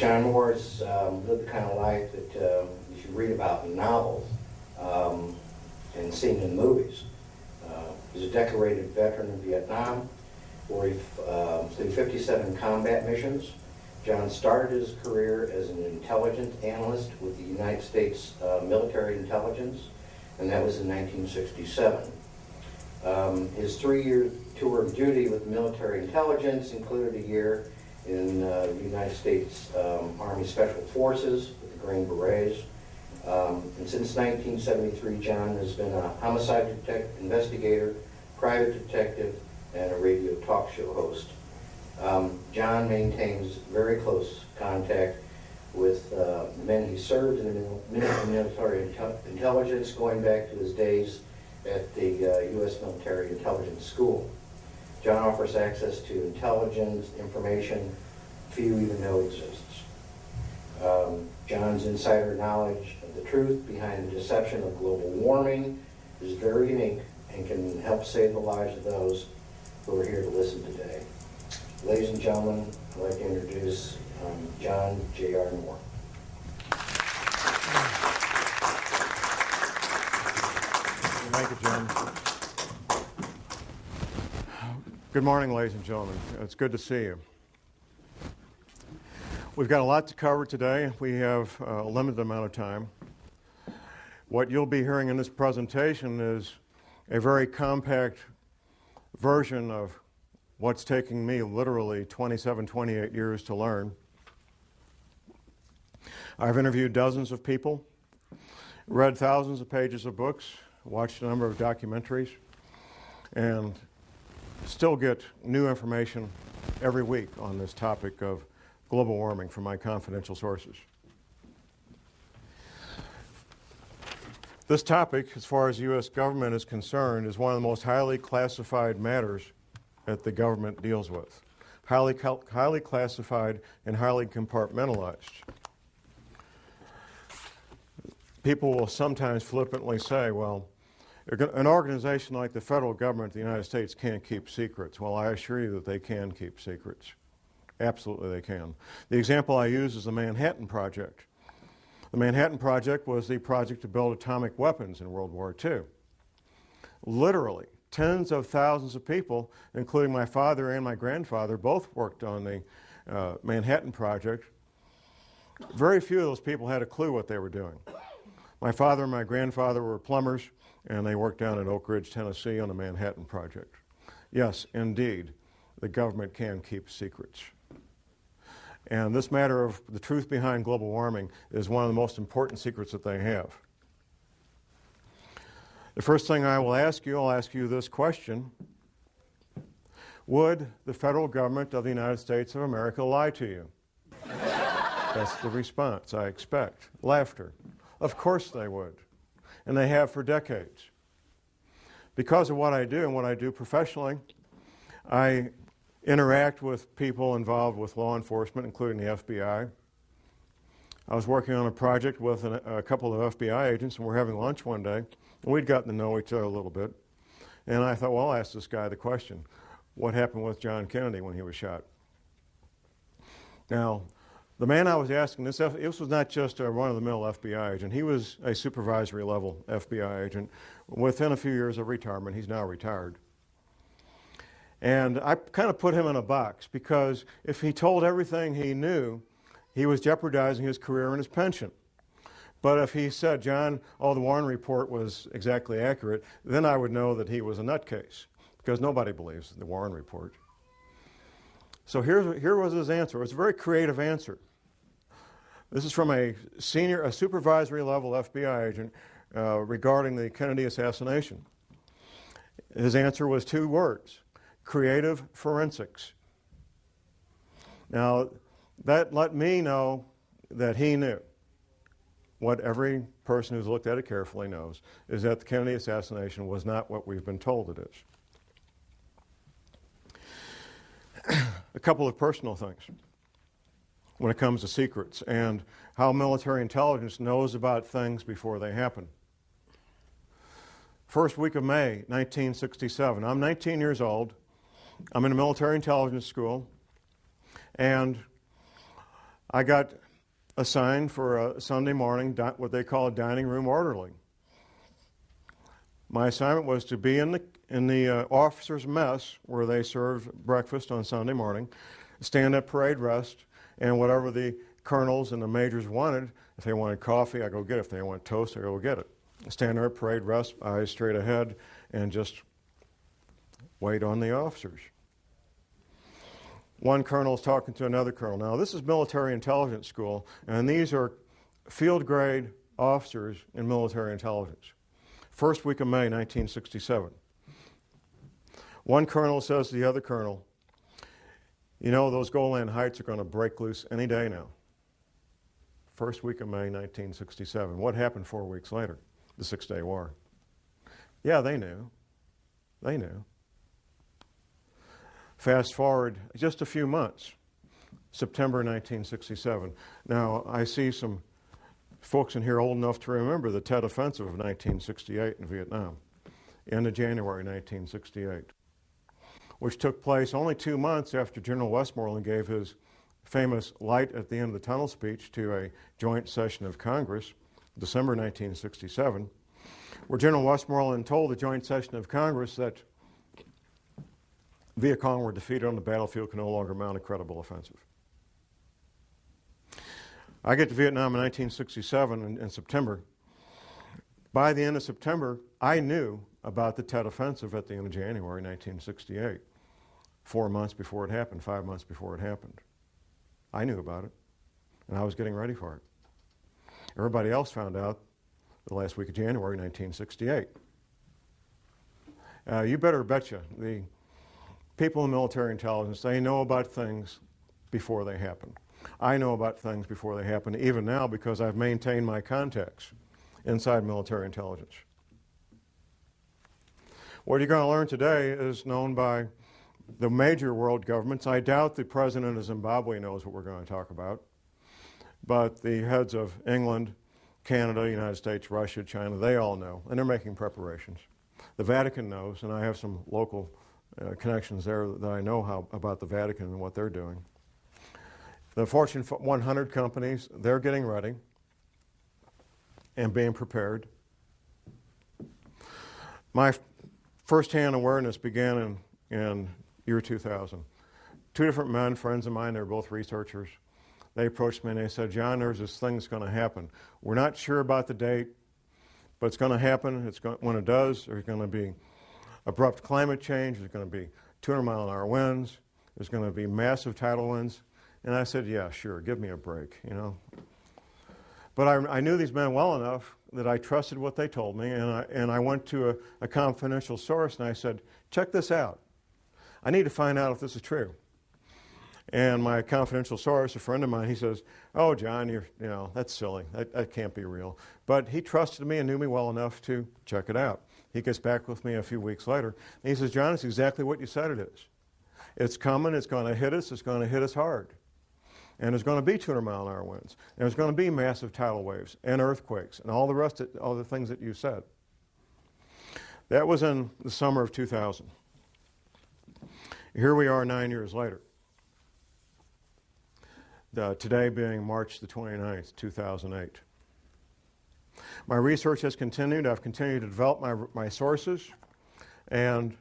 John Moore's lived the kind of life that you should read about in novels and seen in movies. He's a decorated veteran of Vietnam, where he flew 57 combat missions. John started his career as an intelligence analyst with the United States Military Intelligence, and that was in 1967. His 3-year tour of duty with military intelligence included a year in the United States Army Special Forces with the Green Berets. And since 1973, John has been a homicide investigator, private detective, and a radio talk show host. John maintains very close contact with the men he served in the military intelligence, going back to his days at the U.S. Military Intelligence School. John offers access to intelligence information few even know exists. John's insider knowledge of the truth behind the deception of global warming is very unique and can help save the lives of those who are here to listen today. Ladies and gentlemen, I'd like to introduce John J.R. Moore. Thank you, Jim. Good morning, ladies and gentlemen. It's good to see you. We've got a lot to cover today. We have a limited amount of time. What you'll be hearing in this presentation is a very compact version of what's taking me literally 27, 28 years to learn. I've interviewed dozens of people, read thousands of pages of books, watched a number of documentaries, and still get new information every week on this topic of global warming from my confidential sources. This topic, as far as the U.S. government is concerned, is one of the most highly classified matters that the government deals with. Highly classified and highly compartmentalized. People will sometimes flippantly say, well, an organization like the federal government of the United States can't keep secrets. Well, I assure you that they can keep secrets. Absolutely they can. The example I use is the Manhattan Project. The Manhattan Project was the project to build atomic weapons in World War II. Literally, tens of thousands of people, including my father and my grandfather, both worked on the Manhattan Project. Very few of those people had a clue what they were doing. My father and my grandfather were plumbers, and they worked down in Oak Ridge, Tennessee on the Manhattan Project. Yes, indeed, the government can keep secrets. And this matter of the truth behind global warming is one of the most important secrets that they have. The first thing I'll ask you this question. Would the federal government of the United States of America lie to you? That's the response I expect. Laughter. Of course they would. And they have for decades. Because of what I do and what I do professionally, I interact with people involved with law enforcement, including the FBI. I was working on a project with a couple of FBI agents, and we're having lunch one day, and we'd gotten to know each other a little bit. And I thought, well, I'll ask this guy the question, what happened with John Kennedy when he was shot? Now, the man I was asking this was not just a run-of-the-mill FBI agent. He was a supervisory level FBI agent. Within a few years of retirement, he's now retired. And I kind of put him in a box because if he told everything he knew, he was jeopardizing his career and his pension. But if he said, John, the Warren report was exactly accurate, then I would know that he was a nutcase because nobody believes the Warren report. So here was his answer. It was a very creative answer. This is from a supervisory level FBI agent regarding the Kennedy assassination. His answer was 2 words, creative forensics. Now, that let me know that he knew. What every person who's looked at it carefully knows is that the Kennedy assassination was not what we've been told it is. A couple of personal things when it comes to secrets and how military intelligence knows about things before they happen. First week of May, 1967. I'm 19 years old. I'm in a military intelligence school, and I got assigned for a Sunday morning, what they call a dining room orderly. My assignment was to be in the officers' mess where they served breakfast on Sunday morning, stand at parade rest, and whatever the colonels and the majors wanted, if they wanted coffee, I go get it. If they wanted toast, I go get it. Stand there at parade rest, eyes straight ahead, and just wait on the officers. One colonel is talking to another colonel. Now, this is military intelligence school, and these are field grade officers in military intelligence. First week of May, 1967. One colonel says to the other colonel, you know, those Golan Heights are going to break loose any day now. First week of May, 1967. What happened 4 weeks later? The Six-Day War. Yeah, they knew. They knew. Fast forward just a few months, September 1967. Now, I see some folks in here old enough to remember the Tet Offensive of 1968 in Vietnam, end of January 1968, which took place only 2 months after General Westmoreland gave his famous light at the end of the tunnel speech to a joint session of Congress, December 1967, where General Westmoreland told the joint session of Congress that Viet Cong were defeated on the battlefield, can no longer mount a credible offensive. I get to Vietnam in 1967 in September. By the end of September, I knew about the Tet Offensive at the end of January 1968, 4 months before it happened, 5 months before it happened. I knew about it, and I was getting ready for it. Everybody else found out the last week of January 1968. You better betcha, the people in military intelligence, they know about things before they happen. I know about things before they happen, even now, because I've maintained my contacts inside military intelligence. What you're going to learn today is known by the major world governments. I doubt the president of Zimbabwe knows what we're going to talk about, but the heads of England, Canada, United States, Russia, China, they all know, and they're making preparations. The Vatican knows, and I have some local connections there that I know about the Vatican and what they're doing. The Fortune 100 companies, they're getting ready and being prepared. My first-hand awareness began in year 2000. Two different men, friends of mine, they're both researchers. They approached me and they said, John, there's this thing that's going to happen. We're not sure about the date, but it's going to happen. When it does, there's going to be abrupt climate change. There's going to be 200-mile-an-hour winds. There's going to be massive tidal winds. And I said, yeah, sure, give me a break, you know. But I knew these men well enough that I trusted what they told me, and I went to a confidential source and I said, check this out. I need to find out if this is true. And my confidential source, a friend of mine, he says, oh, John, that's silly. That can't be real. But he trusted me and knew me well enough to check it out. He gets back with me a few weeks later, and he says, John, it's exactly what you said it is. It's coming, it's going to hit us hard. And there's going to be 200-mile-an-hour winds. And there's going to be massive tidal waves and earthquakes and all the things that you said. That was in the summer of 2000. Here we are 9 years later. Today being March the 29th, 2008. My research has continued. I've continued to develop my sources and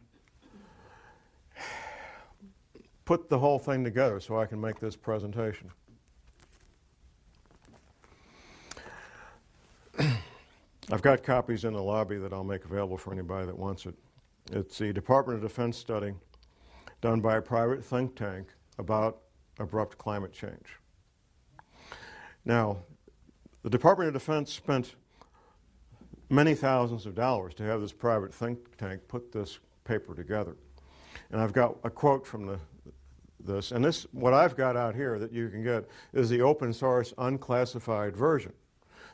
put the whole thing together so I can make this presentation. I've got copies in the lobby that I'll make available for anybody that wants it. It's the Department of Defense study done by a private think tank about abrupt climate change. Now, the Department of Defense spent many thousands of dollars to have this private think tank put this paper together. And I've got a quote from this, and this, what I've got out here that you can get is the open source unclassified version.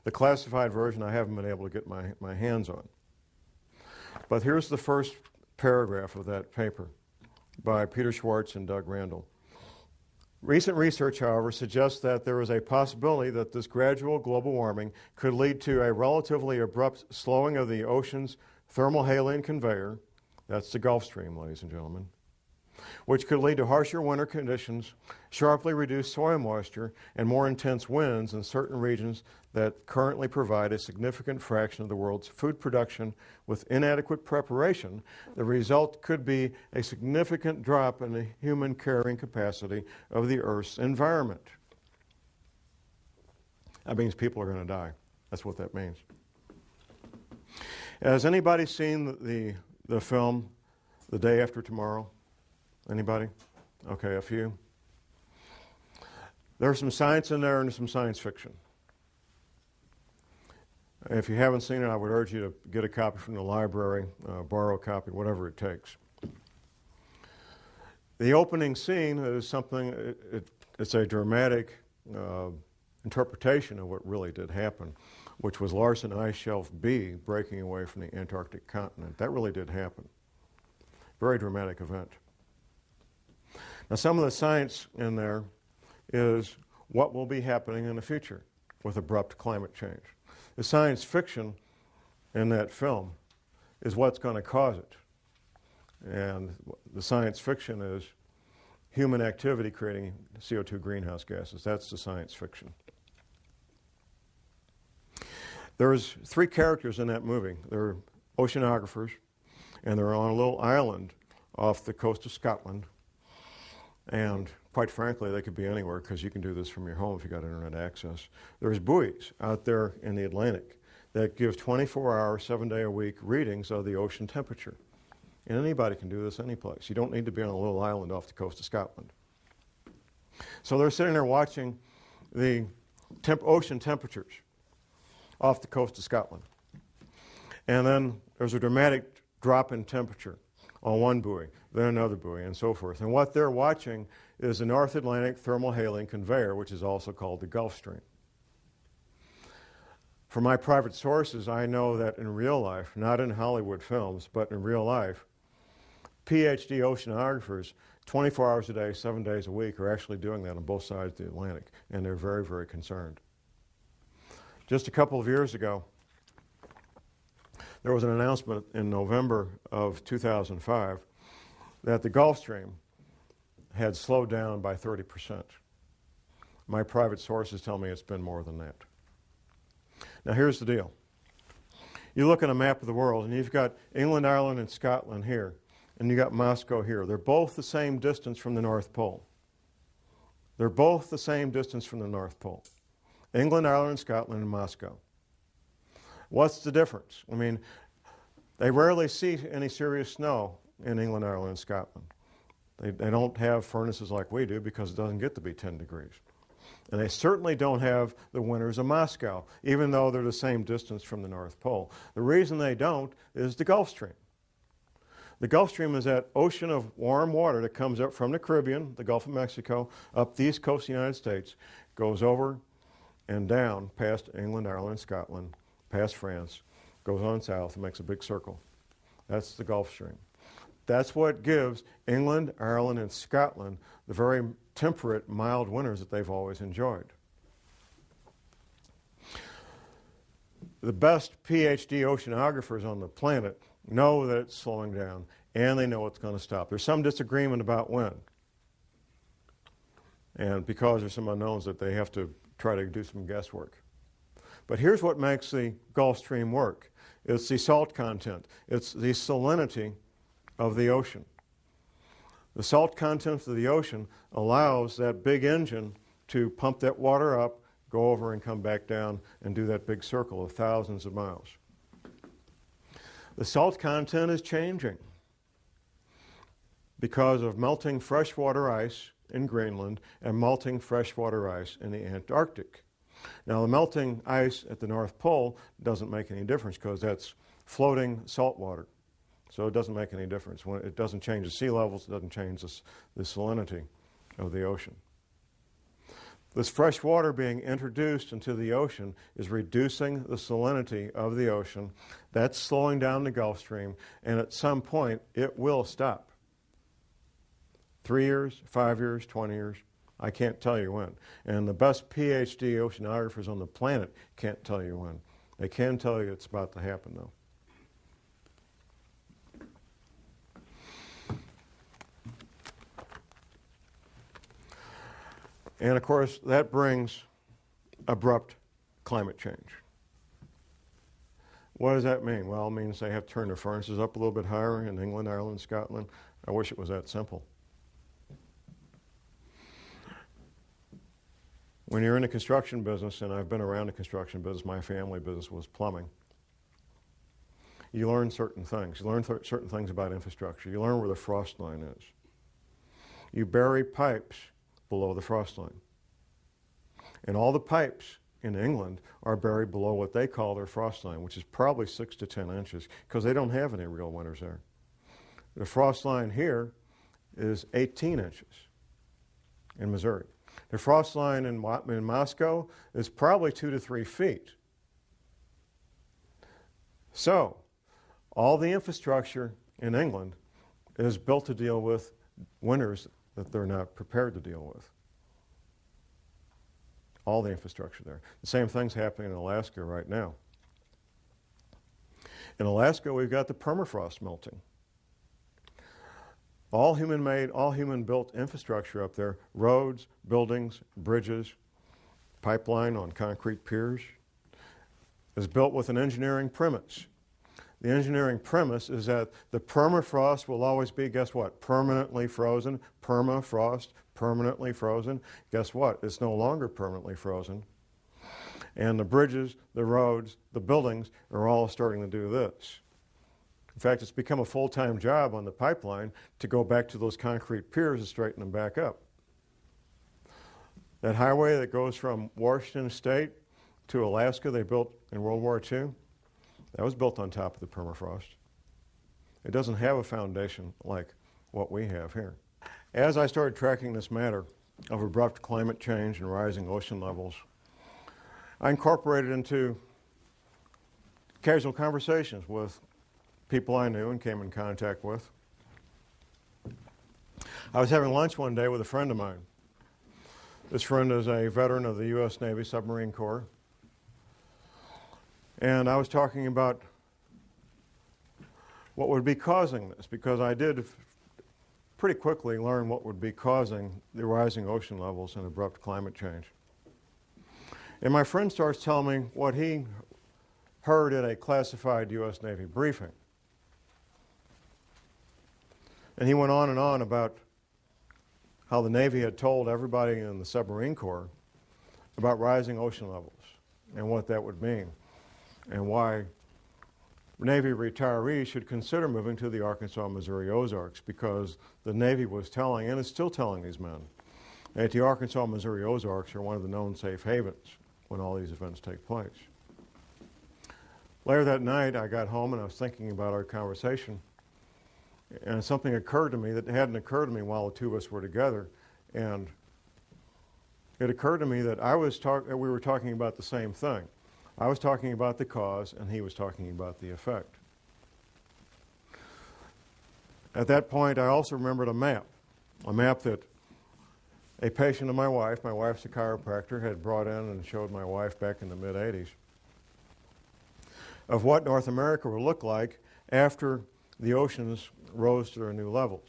The classified version I haven't been able to get my hands on. But here's the first paragraph of that paper by Peter Schwartz and Doug Randall. Recent research, however, suggests that there is a possibility that this gradual global warming could lead to a relatively abrupt slowing of the ocean's thermohaline conveyor, that's the Gulf Stream, ladies and gentlemen, which could lead to harsher winter conditions, sharply reduced soil moisture, and more intense winds in certain regions that currently provide a significant fraction of the world's food production. With inadequate preparation, the result could be a significant drop in the human carrying capacity of the Earth's environment. That means people are going to die. That's what that means. Has anybody seen the film The Day After Tomorrow? Anybody? Okay, a few. There's some science in there and some science fiction. If you haven't seen it, I would urge you to get a copy from the library, borrow a copy, whatever it takes. The opening scene is something, it's a dramatic interpretation of what really did happen, which was Larsen Ice Shelf B breaking away from the Antarctic continent. That really did happen. Very dramatic event. Now, some of the science in there is what will be happening in the future with abrupt climate change. The science fiction in that film is what's going to cause it. And the science fiction is human activity creating CO2 greenhouse gases. That's the science fiction. There's 3 characters in that movie. They're oceanographers, and they're on a little island off the coast of Scotland. And quite frankly, they could be anywhere because you can do this from your home if you got internet access. There's buoys out there in the Atlantic that give 24-hour, 7-day-a-week readings of the ocean temperature. And anybody can do this any place. You don't need to be on a little island off the coast of Scotland. So they're sitting there watching the ocean temperatures off the coast of Scotland. And then there's a dramatic drop in temperature on one buoy, then another buoy, and so forth. And what they're watching is the North Atlantic thermal hailing conveyor, which is also called the Gulf Stream. From my private sources, I know that in real life, not in Hollywood films, but in real life, PhD oceanographers, 24 hours a day, 7 days a week, are actually doing that on both sides of the Atlantic, and they're very, very concerned. Just a couple of years ago, there was an announcement in November of 2005 that the Gulf Stream had slowed down by 30%. My private sources tell me it's been more than that. Now here's the deal. You look at a map of the world and you've got England, Ireland, and Scotland here, and you got Moscow here. They're both the same distance from the North Pole. They're both the same distance from the North Pole. England, Ireland, Scotland, and Moscow. What's the difference? I mean, they rarely see any serious snow in England, Ireland, and Scotland. They don't have furnaces like we do because it doesn't get to be 10 degrees. And they certainly don't have the winters of Moscow, even though they're the same distance from the North Pole. The reason they don't is the Gulf Stream. The Gulf Stream is that ocean of warm water that comes up from the Caribbean, the Gulf of Mexico, up the east coast of the United States, goes over and down past England, Ireland, and Scotland, past France, goes on south and makes a big circle. That's the Gulf Stream. That's what gives England, Ireland, and Scotland the very temperate, mild winters that they've always enjoyed. The best PhD oceanographers on the planet know that it's slowing down, and they know it's going to stop. There's some disagreement about when. And because there's some unknowns that they have to try to do some guesswork. But here's what makes the Gulf Stream work. It's the salt content. It's the salinity of the ocean. The salt content of the ocean allows that big engine to pump that water up, go over and come back down and do that big circle of thousands of miles. The salt content is changing because of melting freshwater ice in Greenland and melting freshwater ice in the Antarctic. Now, the melting ice at the North Pole doesn't make any difference because that's floating salt water. So it doesn't make any difference. When it doesn't change the sea levels, it doesn't change the salinity of the ocean. This fresh water being introduced into the ocean is reducing the salinity of the ocean. That's slowing down the Gulf Stream, and at some point it will stop. 3 years, 5 years, 20 years, I can't tell you when. And the best PhD oceanographers on the planet can't tell you when. They can tell you it's about to happen, though. And of course, that brings abrupt climate change. What does that mean? Well, it means they have to turn their furnaces up a little bit higher in England, Ireland, Scotland. I wish it was that simple. When you're in the construction business, and I've been around the construction business, my family business was plumbing, you learn certain things. You learn certain things about infrastructure. You learn where the frost line is. You bury pipes below the frost line. And all the pipes in England are buried below what they call their frost line, which is probably 6 to 10 inches, because they don't have any real winters there. The frost line here is 18 inches in Missouri. The frost line in Moscow is probably 2 to 3 feet. So, all the infrastructure in England is built to deal with winters that they're not prepared to deal with. All the infrastructure there. The same thing's happening in Alaska right now. In Alaska, we've got the permafrost melting. All human-made, all human-built infrastructure up there, roads, buildings, bridges, pipeline on concrete piers, is built with an engineering premise. The engineering premise is that the permafrost will always be, guess what, permanently frozen. Permafrost, permanently frozen. Guess what, it's no longer permanently frozen. And the bridges, the roads, the buildings are all starting to do this. In fact, it's become a full-time job on the pipeline to go back to those concrete piers and straighten them back up. That highway that goes from Washington State to Alaska they built in World War II, that was built on top of the permafrost. It doesn't have a foundation like what we have here. As I started tracking this matter of abrupt climate change and rising ocean levels, I incorporated into casual conversations with people I knew and came in contact with. I was having lunch one day with a friend of mine. This friend is a veteran of the U.S. Navy Submarine Corps. And I was talking about what would be causing this, because I did pretty quickly learn what would be causing the rising ocean levels and abrupt climate change. And my friend starts telling me what he heard at a classified U.S. Navy briefing. And he went on and on about how the Navy had told everybody in the submarine corps about rising ocean levels and what that would mean, and why Navy retirees should consider moving to the Arkansas, Missouri Ozarks, because the Navy was telling, and is still telling these men, that the Arkansas, Missouri Ozarks are one of the known safe havens when all these events take place. Later that night, I got home and I was thinking about our conversation, and something occurred to me that hadn't occurred to me while the two of us were together, and it occurred to me that we were talking about the same thing. I was talking about the cause, and he was talking about the effect. At that point, I also remembered a map that a patient of my wife's a chiropractor, had brought in and showed my wife back in the mid-'80s, of what North America would look like after the oceans rose to their new levels.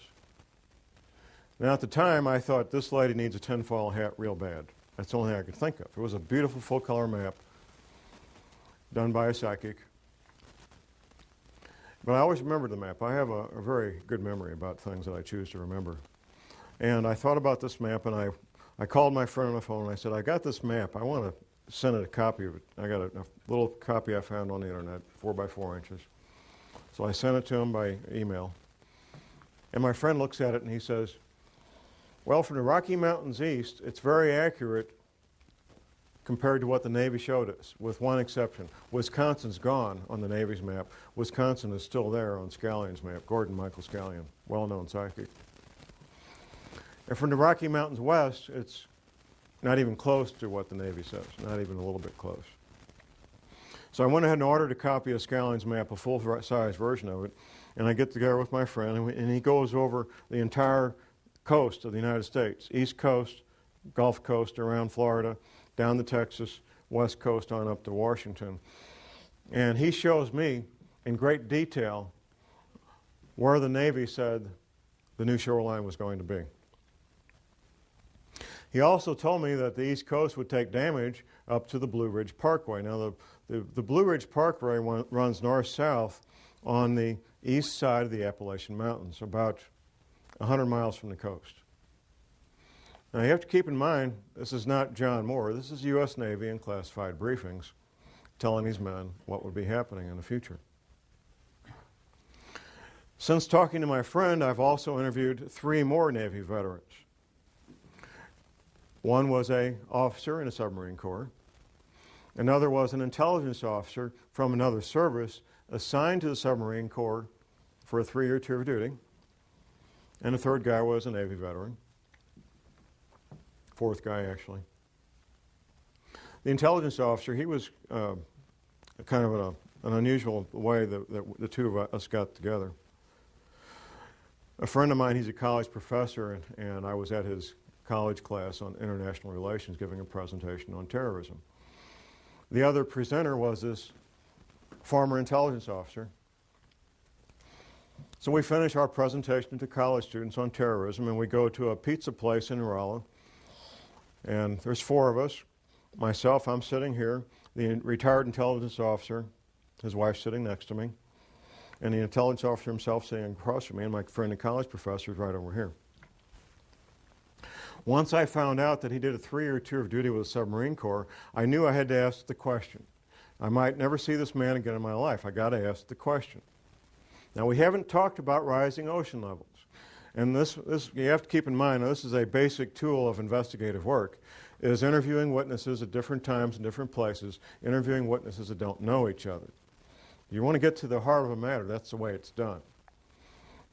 Now, at the time, I thought, this lady needs a tinfoil hat real bad. That's the only thing I could think of. It was a beautiful full-color map done by a psychic. But I always remembered the map. I have a very good memory about things that I choose to remember. And I thought about this map, and I called my friend on the phone, and I said, I got this map. I want to send it a copy of it. I got a little copy I found on the internet, 4 by 4 inches. So I sent it to him by email. And my friend looks at it, and he says, well, from the Rocky Mountains east, it's very accurate compared to what the Navy showed us, with one exception. Wisconsin's gone on the Navy's map. Wisconsin is still there on Scallion's map, Gordon Michael Scallion, well-known psychic. And from the Rocky Mountains west, it's not even close to what the Navy says, not even a little bit close. So I went ahead and ordered a copy of Scallion's map, a full-size version of it, and I get together with my friend, and he goes over the entire coast of the United States, East Coast, Gulf Coast around Florida, down to Texas, West Coast on up to Washington. And he shows me in great detail where the Navy said the new shoreline was going to be. He also told me that the East Coast would take damage up to the Blue Ridge Parkway. Now, the Blue Ridge Parkway runs north-south on the east side of the Appalachian Mountains, about 100 miles from the coast. Now, you have to keep in mind, this is not John Moore. This is U.S. Navy and classified briefings telling these men what would be happening in the future. Since talking to my friend, I've also interviewed 3 more Navy veterans. One was an officer in the submarine corps. Another was an intelligence officer from another service assigned to the submarine corps for a 3-year tour of duty. And the third guy was a Navy veteran. Fourth guy, actually. The intelligence officer, he was kind of an unusual way that the two of us got together. A friend of mine, he's a college professor, and I was at his college class on international relations giving a presentation on terrorism. The other presenter was this former intelligence officer. So we finish our presentation to college students on terrorism, and we go to a pizza place in Rolla. And there's 4 of us. Myself, I'm sitting here. The retired intelligence officer, his wife sitting next to me. And the intelligence officer himself sitting across from me, and my friend, the college professor, is right over here. Once I found out that he did a 3-year tour of duty with the submarine corps, I knew I had to ask the question. I might never see this man again in my life. I got to ask the question. Now, we haven't talked about rising ocean levels. And this you have to keep in mind, this is a basic tool of investigative work, is interviewing witnesses at different times and different places, interviewing witnesses that don't know each other. You want to get to the heart of a matter, that's the way it's done.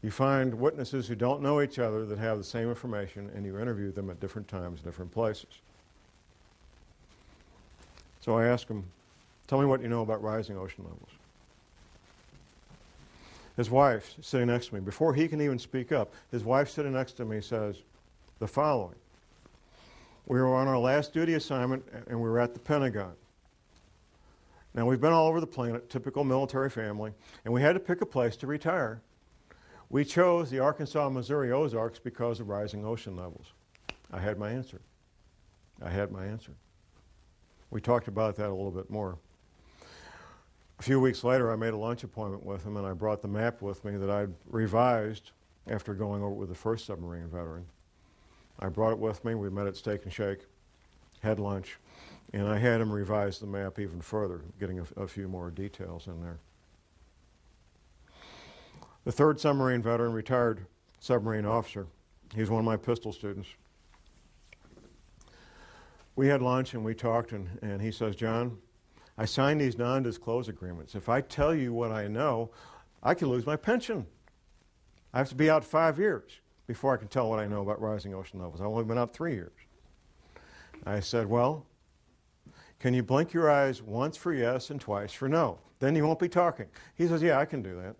You find witnesses who don't know each other that have the same information, and you interview them at different times, different places. So I ask him, tell me what you know about rising ocean levels. His wife sitting next to me, before he can even speak up, his wife sitting next to me says the following. We were on our last duty assignment, and we were at the Pentagon. Now, we've been all over the planet, typical military family, and we had to pick a place to retire. We chose the Arkansas, Missouri Ozarks because of rising ocean levels. I had my answer. I had my answer. We talked about that a little bit more. A few weeks later, I made a lunch appointment with him, and I brought the map with me that I'd revised after going over with the first submarine veteran. I brought it with me. We met at Steak and Shake, had lunch, and I had him revise the map even further, getting a few more details in there. The third submarine veteran, retired submarine officer, he's one of my pistol students. We had lunch and we talked, and he says, John, I signed these non-disclosure agreements. If I tell you what I know, I could lose my pension. I have to be out 5 years before I can tell what I know about rising ocean levels. I've only been out 3 years. I said, well, can you blink your eyes once for yes and twice for no? Then you won't be talking. He says, yeah, I can do that.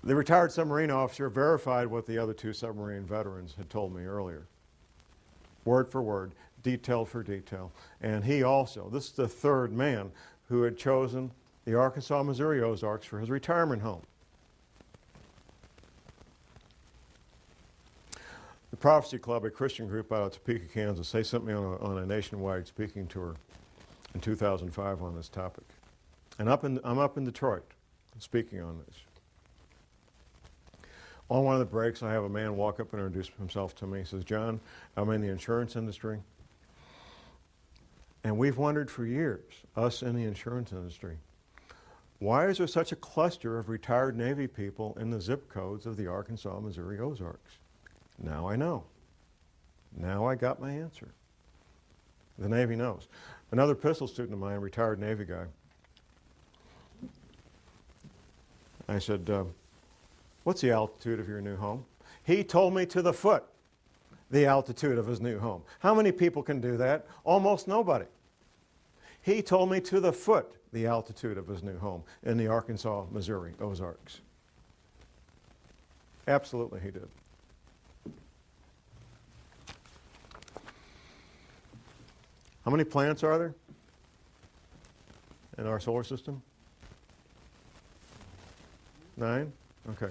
The retired submarine officer verified what the other 2 submarine veterans had told me earlier. Word for word, detail for detail. And he also, this is the third man who had chosen the Arkansas, Missouri Ozarks for his retirement home. The Prophecy Club, a Christian group out of Topeka, Kansas, they sent me on a nationwide speaking tour in 2005 on this topic. And I'm up in Detroit speaking on this. On one of the breaks, I have a man walk up and introduce himself to me. He says, John, I'm in the insurance industry. And we've wondered for years, us in the insurance industry, why is there such a cluster of retired Navy people in the zip codes of the Arkansas, Missouri Ozarks? Now I know. Now I got my answer. The Navy knows. Another pistol student of mine, a retired Navy guy, I said, what's the altitude of your new home? He told me to the foot the altitude of his new home. How many people can do that? Almost nobody. He told me to the foot the altitude of his new home in the Arkansas, Missouri Ozarks. Absolutely he did. How many planets are there in our solar system? 9? Okay.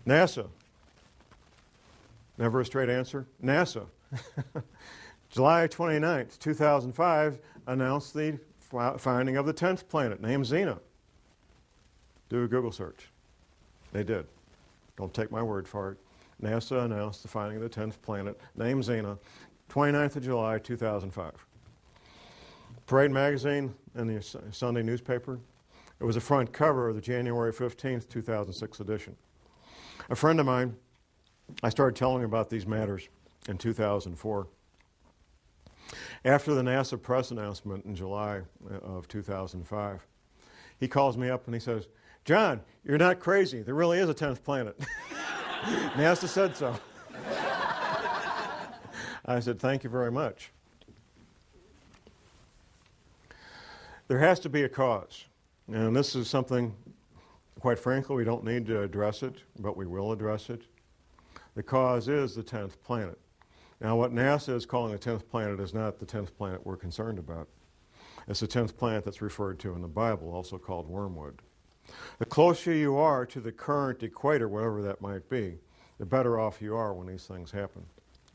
NASA. Never a straight answer. NASA. July 29th, 2005, announced the finding of the 10th planet, named Xena. Do a Google search. They did. Don't take my word for it. NASA announced the finding of the 10th planet, named Xena, 29th of July, 2005. Parade magazine and the Sunday newspaper. It was the front cover of the January 15th, 2006 edition. A friend of mine, I started telling him about these matters in 2004. After the NASA press announcement in July of 2005, he calls me up and he says, "John, you're not crazy. There really is a 10th planet." NASA said so. I said, "Thank you very much." There has to be a cause. And this is something, quite frankly, we don't need to address it, but we will address it. The cause is the 10th planet. Now, what NASA is calling the 10th planet is not the 10th planet we're concerned about. It's the 10th planet that's referred to in the Bible, also called wormwood. The closer you are to the current equator, whatever that might be, the better off you are when these things happen,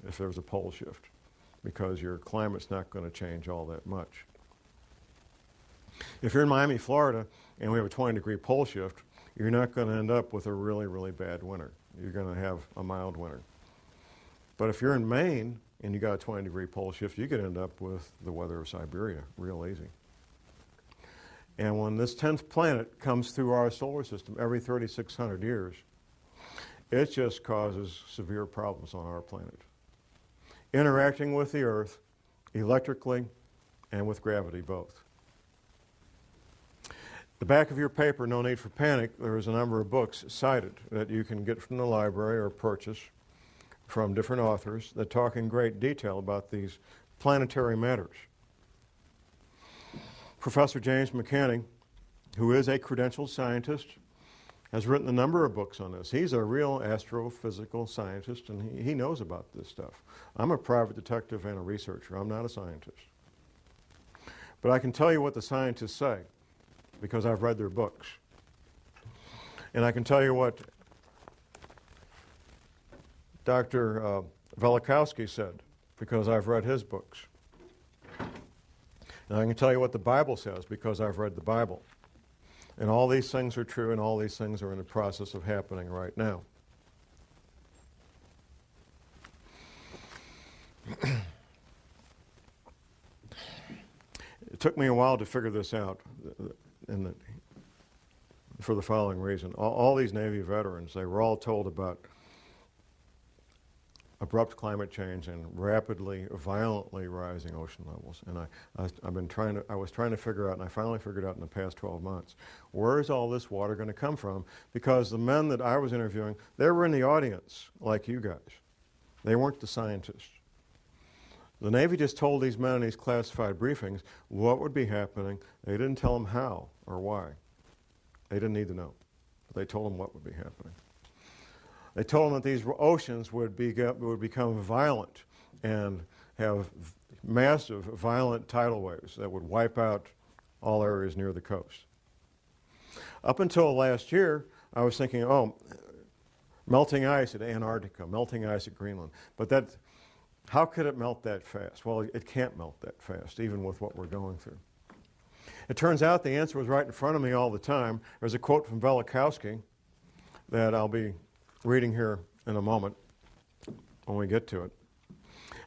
if there's a pole shift, because your climate's not going to change all that much. If you're in Miami, Florida, and we have a 20-degree pole shift, you're not going to end up with a really, really bad winter. You're going to have a mild winter. But if you're in Maine and you got a 20-degree pole shift, you could end up with the weather of Siberia real easy. And when this 10th planet comes through our solar system every 3,600 years, it just causes severe problems on our planet. Interacting with the Earth electrically and with gravity both. The back of your paper, No Need for Panic, there is a number of books cited that you can get from the library or purchase from different authors that talk in great detail about these planetary matters. Professor James McCanning, who is a credentialed scientist, has written a number of books on this. He's a real astrophysical scientist, and he knows about this stuff. I'm a private detective and a researcher. I'm not a scientist. But I can tell you what the scientists say, because I've read their books. And I can tell you what Dr. Velikowski said, because I've read his books. And I can tell you what the Bible says, because I've read the Bible. And all these things are true, and all these things are in the process of happening right now. It took me a while to figure this out. For the following reason. All these Navy veterans, they were all told about abrupt climate change and rapidly, violently rising ocean levels. And I was trying to figure out, and I finally figured out in the past 12 months, where is all this water going to come from? Because the men that I was interviewing, they were in the audience, like you guys. They weren't the scientists. The Navy just told these men in these classified briefings what would be happening. They didn't tell them how or why. They didn't need to know. They told them what would be happening. They told them that these oceans would become violent and have massive, violent tidal waves that would wipe out all areas near the coast. Up until last year, I was thinking, oh, melting ice at Antarctica, melting ice at Greenland. But how could it melt that fast? Well, it can't melt that fast, even with what we're going through. It turns out the answer was right in front of me all the time. There's a quote from Velikowski that I'll be reading here in a moment when we get to it.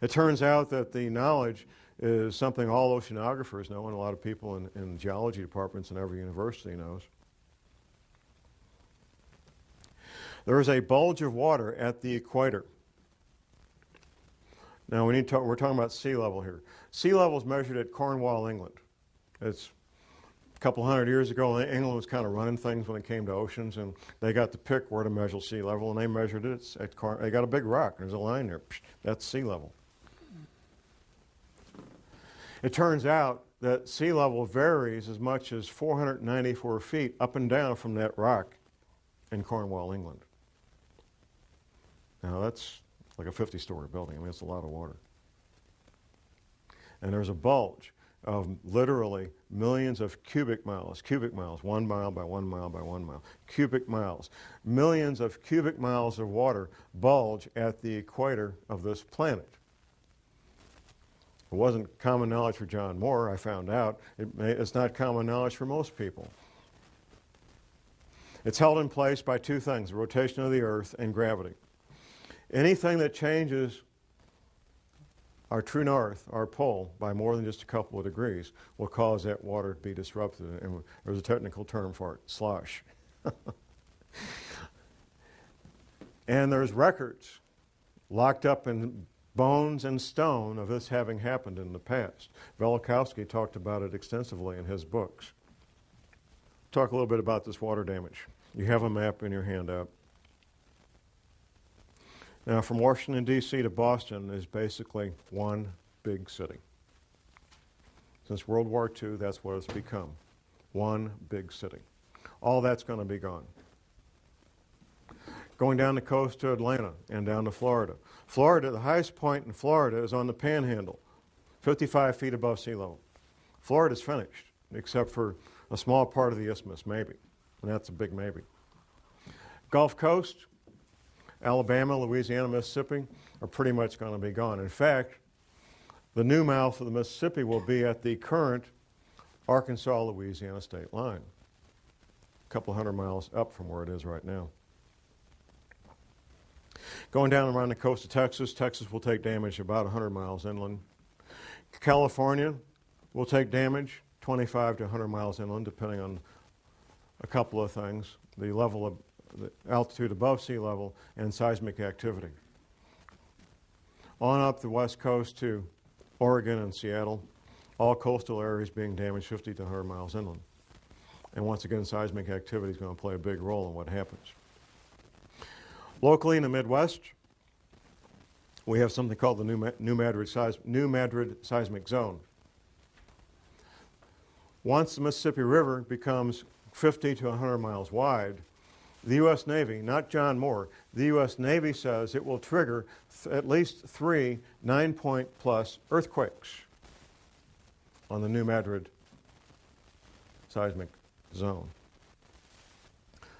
It turns out that the knowledge is something all oceanographers know, and a lot of people in geology departments in every university knows. There is a bulge of water at the equator. Now we're talking about sea level here. Sea level is measured at Cornwall, England. It's a couple hundred years ago, England was kind of running things when it came to oceans, and they got to pick where to measure sea level, and they measured it at they got a big rock. There's a line there. That's sea level. It turns out that sea level varies as much as 494 feet up and down from that rock in Cornwall, England. Now that's like a 50-story building. I mean, it's a lot of water. And there's a bulge. of literally millions of cubic miles, 1 mile by 1 mile by 1 mile, cubic miles. Millions of cubic miles of water bulge at the equator of this planet. It wasn't common knowledge for John Moore, I found out. It's not common knowledge for most people. It's held in place by two things, the rotation of the Earth and gravity. Anything that changes our true north, our pole, by more than just a couple of degrees will cause that water to be disrupted. And there's a technical term for it, slosh. And there's records locked up in bones and stone of this having happened in the past. Velikovsky talked about it extensively in his books. Talk a little bit about this water damage. You have a map in your handout. Now, from Washington, D.C. to Boston is basically one big city. Since World War II, that's what it's become. One big city. All that's going to be gone. Going down the coast to Atlanta and down to Florida. Florida, the highest point in Florida is on the Panhandle, 55 feet above sea level. Florida's finished, except for a small part of the isthmus, maybe. And that's a big maybe. Gulf Coast, Alabama, Louisiana, Mississippi are pretty much going to be gone. In fact, the new mouth of the Mississippi will be at the current Arkansas-Louisiana state line, a couple hundred miles up from where it is right now. Going down around the coast of Texas, Texas will take damage about 100 miles inland. California will take damage 25 to 100 miles inland, depending on a couple of things, the level of the altitude above sea level and seismic activity. On up the west coast to Oregon and Seattle, all coastal areas being damaged 50 to 100 miles inland. And once again, seismic activity is going to play a big role in what happens. Locally in the Midwest, we have something called the New Madrid seismic zone. Once the Mississippi River becomes 50 to 100 miles wide, the U.S. Navy, not John Moore, the U.S. Navy says it will trigger at least 3 9-point plus earthquakes on the New Madrid seismic zone.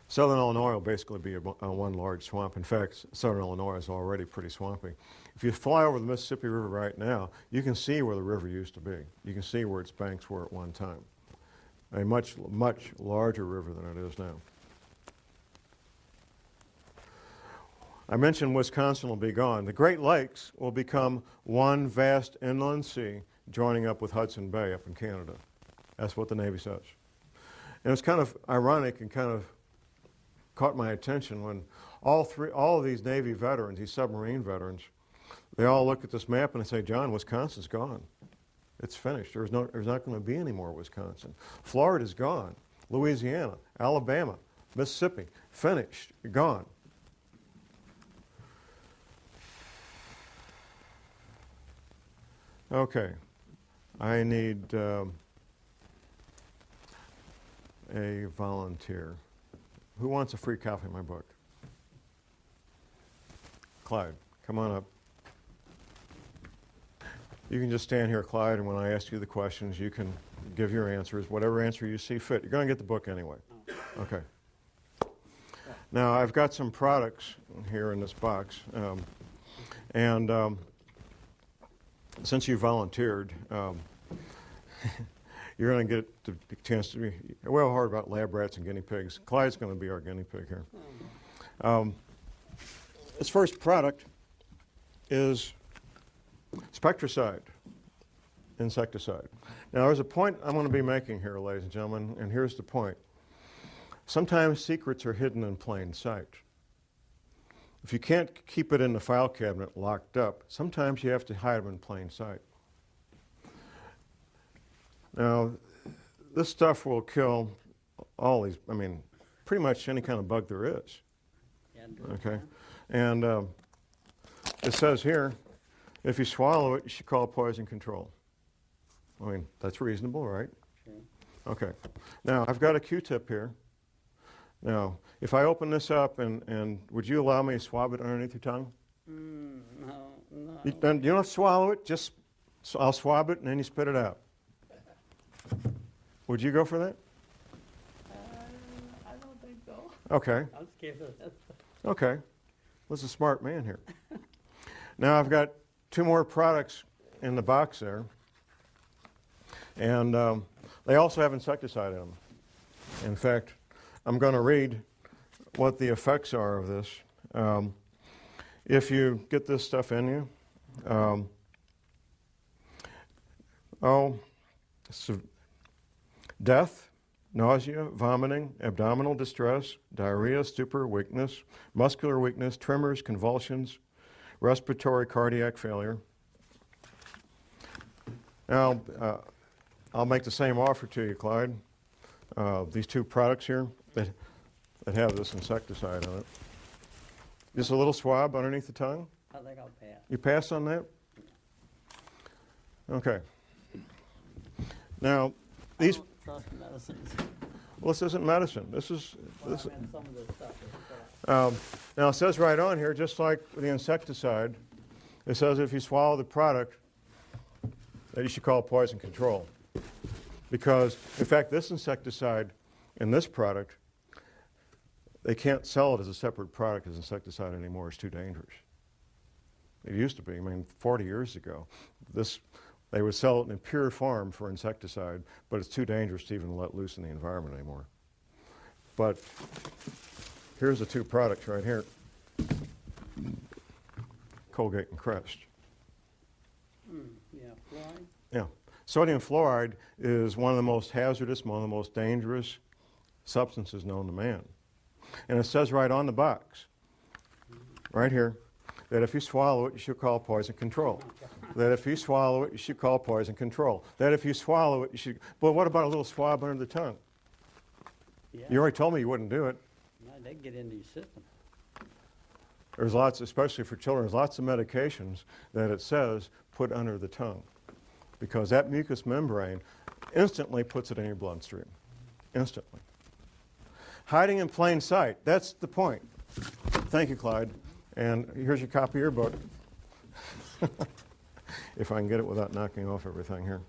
Southern Illinois will basically be one large swamp. In fact, southern Illinois is already pretty swampy. If you fly over the Mississippi River right now, you can see where the river used to be. You can see where its banks were at one time. A much, much larger river than it is now. I mentioned Wisconsin will be gone. The Great Lakes will become one vast inland sea joining up with Hudson Bay up in Canada. That's what the Navy says. And it's kind of ironic and kind of caught my attention when all of these Navy veterans, these submarine veterans, they all look at this map and they say, John, Wisconsin's gone. It's finished. There's not going to be any more Wisconsin. Florida's gone. Louisiana, Alabama, Mississippi, finished, gone. Okay, I need a volunteer. Who wants a free copy of my book? Clyde, come on up. You can just stand here, Clyde, and when I ask you the questions, you can give your answers, whatever answer you see fit. You're going to get the book anyway. Okay. Now, I've got some products here in this box, since you volunteered, you're going to get the chance to be well hard about lab rats and guinea pigs. Clyde's going to be our guinea pig here. This first product is spectricide, insecticide. Now, there's a point I'm going to be making here, ladies and gentlemen, and here's the point. Sometimes secrets are hidden in plain sight. If you can't keep it in the file cabinet locked up, sometimes you have to hide them in plain sight. Now, this stuff will kill all these, pretty much any kind of bug there is. Okay? And it says here, if you swallow it, you should call poison control. That's reasonable, right? Okay. Now, I've got a Q-tip here. Now, if I open this up, and would you allow me to swab it underneath your tongue? No. You don't have to swallow it, I'll swab it and then you spit it out. Would you go for that? I don't think so. Okay. I'm scared of that stuff. Okay. What's a smart man here? Now I've got two more products in the box there. And they also have insecticide in them. In fact, I'm going to read what the effects are of this. If you get this stuff in you, death, nausea, vomiting, abdominal distress, diarrhea, stupor, weakness, muscular weakness, tremors, convulsions, respiratory cardiac failure. Now, I'll make the same offer to you, Clyde. These two products here that have this insecticide on it. Just a little swab underneath the tongue. I think I'll pass. You pass on that? Okay. Now, these. I don't trust medicines. Well, this isn't medicine. This is. Well, This, I meant some of this stuff is now, it says right on here, just like the insecticide, it says if you swallow the product, that you should call poison control. Because, in fact, this insecticide in this product, they can't sell it as a separate product as insecticide anymore. It's too dangerous. It used to be. I mean, 40 years ago, they would sell it in pure form for insecticide, but it's too dangerous to even let loose in the environment anymore. But here's the two products right here. Colgate and Crest. yeah, fluoride. Yeah. Sodium fluoride is one of the most hazardous, one of the most dangerous substances known to man. And it says right on the box, right here, that if you swallow it, you should call poison control. That if you swallow it, you should call poison control. That if you swallow it, you should. But what about a little swab under the tongue? Yeah. You already told me you wouldn't do it. No, they get into your system. There's lots, especially for children, there's lots of medications that it says put under the tongue. Because that mucous membrane instantly puts it in your bloodstream. Instantly. Hiding in plain sight. That's the point. Thank you, Clyde. And here's your copy of your book. If I can get it without knocking off everything here.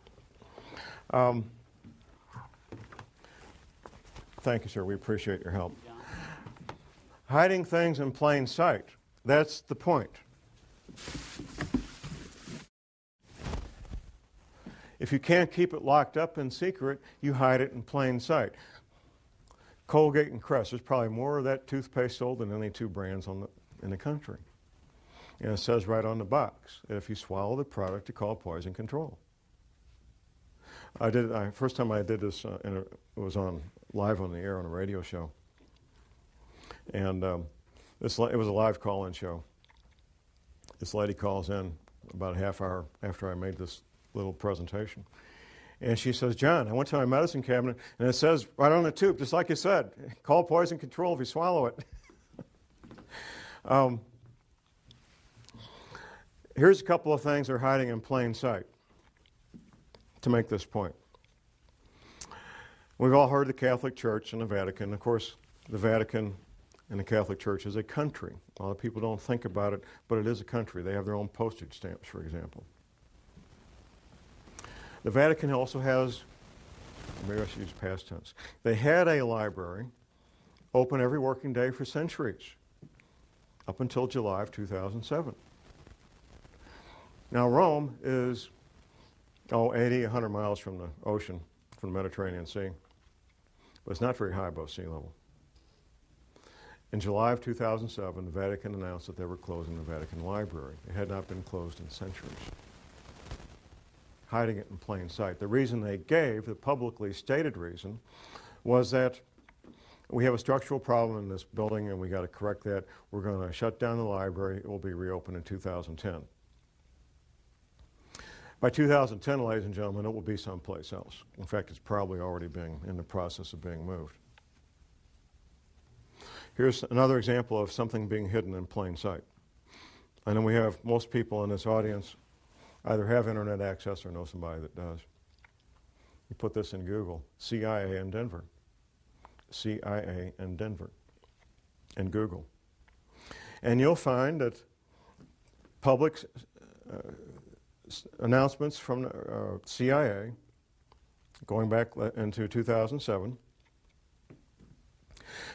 Thank you, sir. We appreciate your help. John. Hiding things in plain sight. That's the point. If you can't keep it locked up in secret, you hide it in plain sight. Colgate and Crest, there's probably more of that toothpaste sold than any two brands in the country. And it says right on the box that if you swallow the product, you call poison control. First time I did this, it was live on the air on a radio show. And it was a live call-in show. This lady calls in about a half hour after I made this little presentation. And she says, John, I went to my medicine cabinet, and it says right on the tube, just like you said, call poison control if you swallow it. Here's a couple of things that are hiding in plain sight to make this point. We've all heard the Catholic Church and the Vatican. Of course, the Vatican and the Catholic Church is a country. A lot of people don't think about it, but it is a country. They have their own postage stamps, for example. The Vatican also has, maybe I should use past tense, they had a library open every working day for centuries, up until July of 2007. Now Rome is, 80, 100 miles from the ocean, from the Mediterranean Sea, but it's not very high above sea level. In July of 2007, the Vatican announced that they were closing the Vatican Library. It had not been closed in centuries. Hiding it in plain sight. The reason they gave, the publicly stated reason, was that we have a structural problem in this building and we got to correct that. We're going to shut down the library. It will be reopened in 2010. By 2010, ladies and gentlemen, it will be someplace else. In fact, it's probably already in the process of being moved. Here's another example of something being hidden in plain sight. And then we have most people in this audience either have internet access or know somebody that does. You put this in Google, CIA in Denver. CIA in Denver, in Google. And you'll find that public announcements from CIA going back into 2007,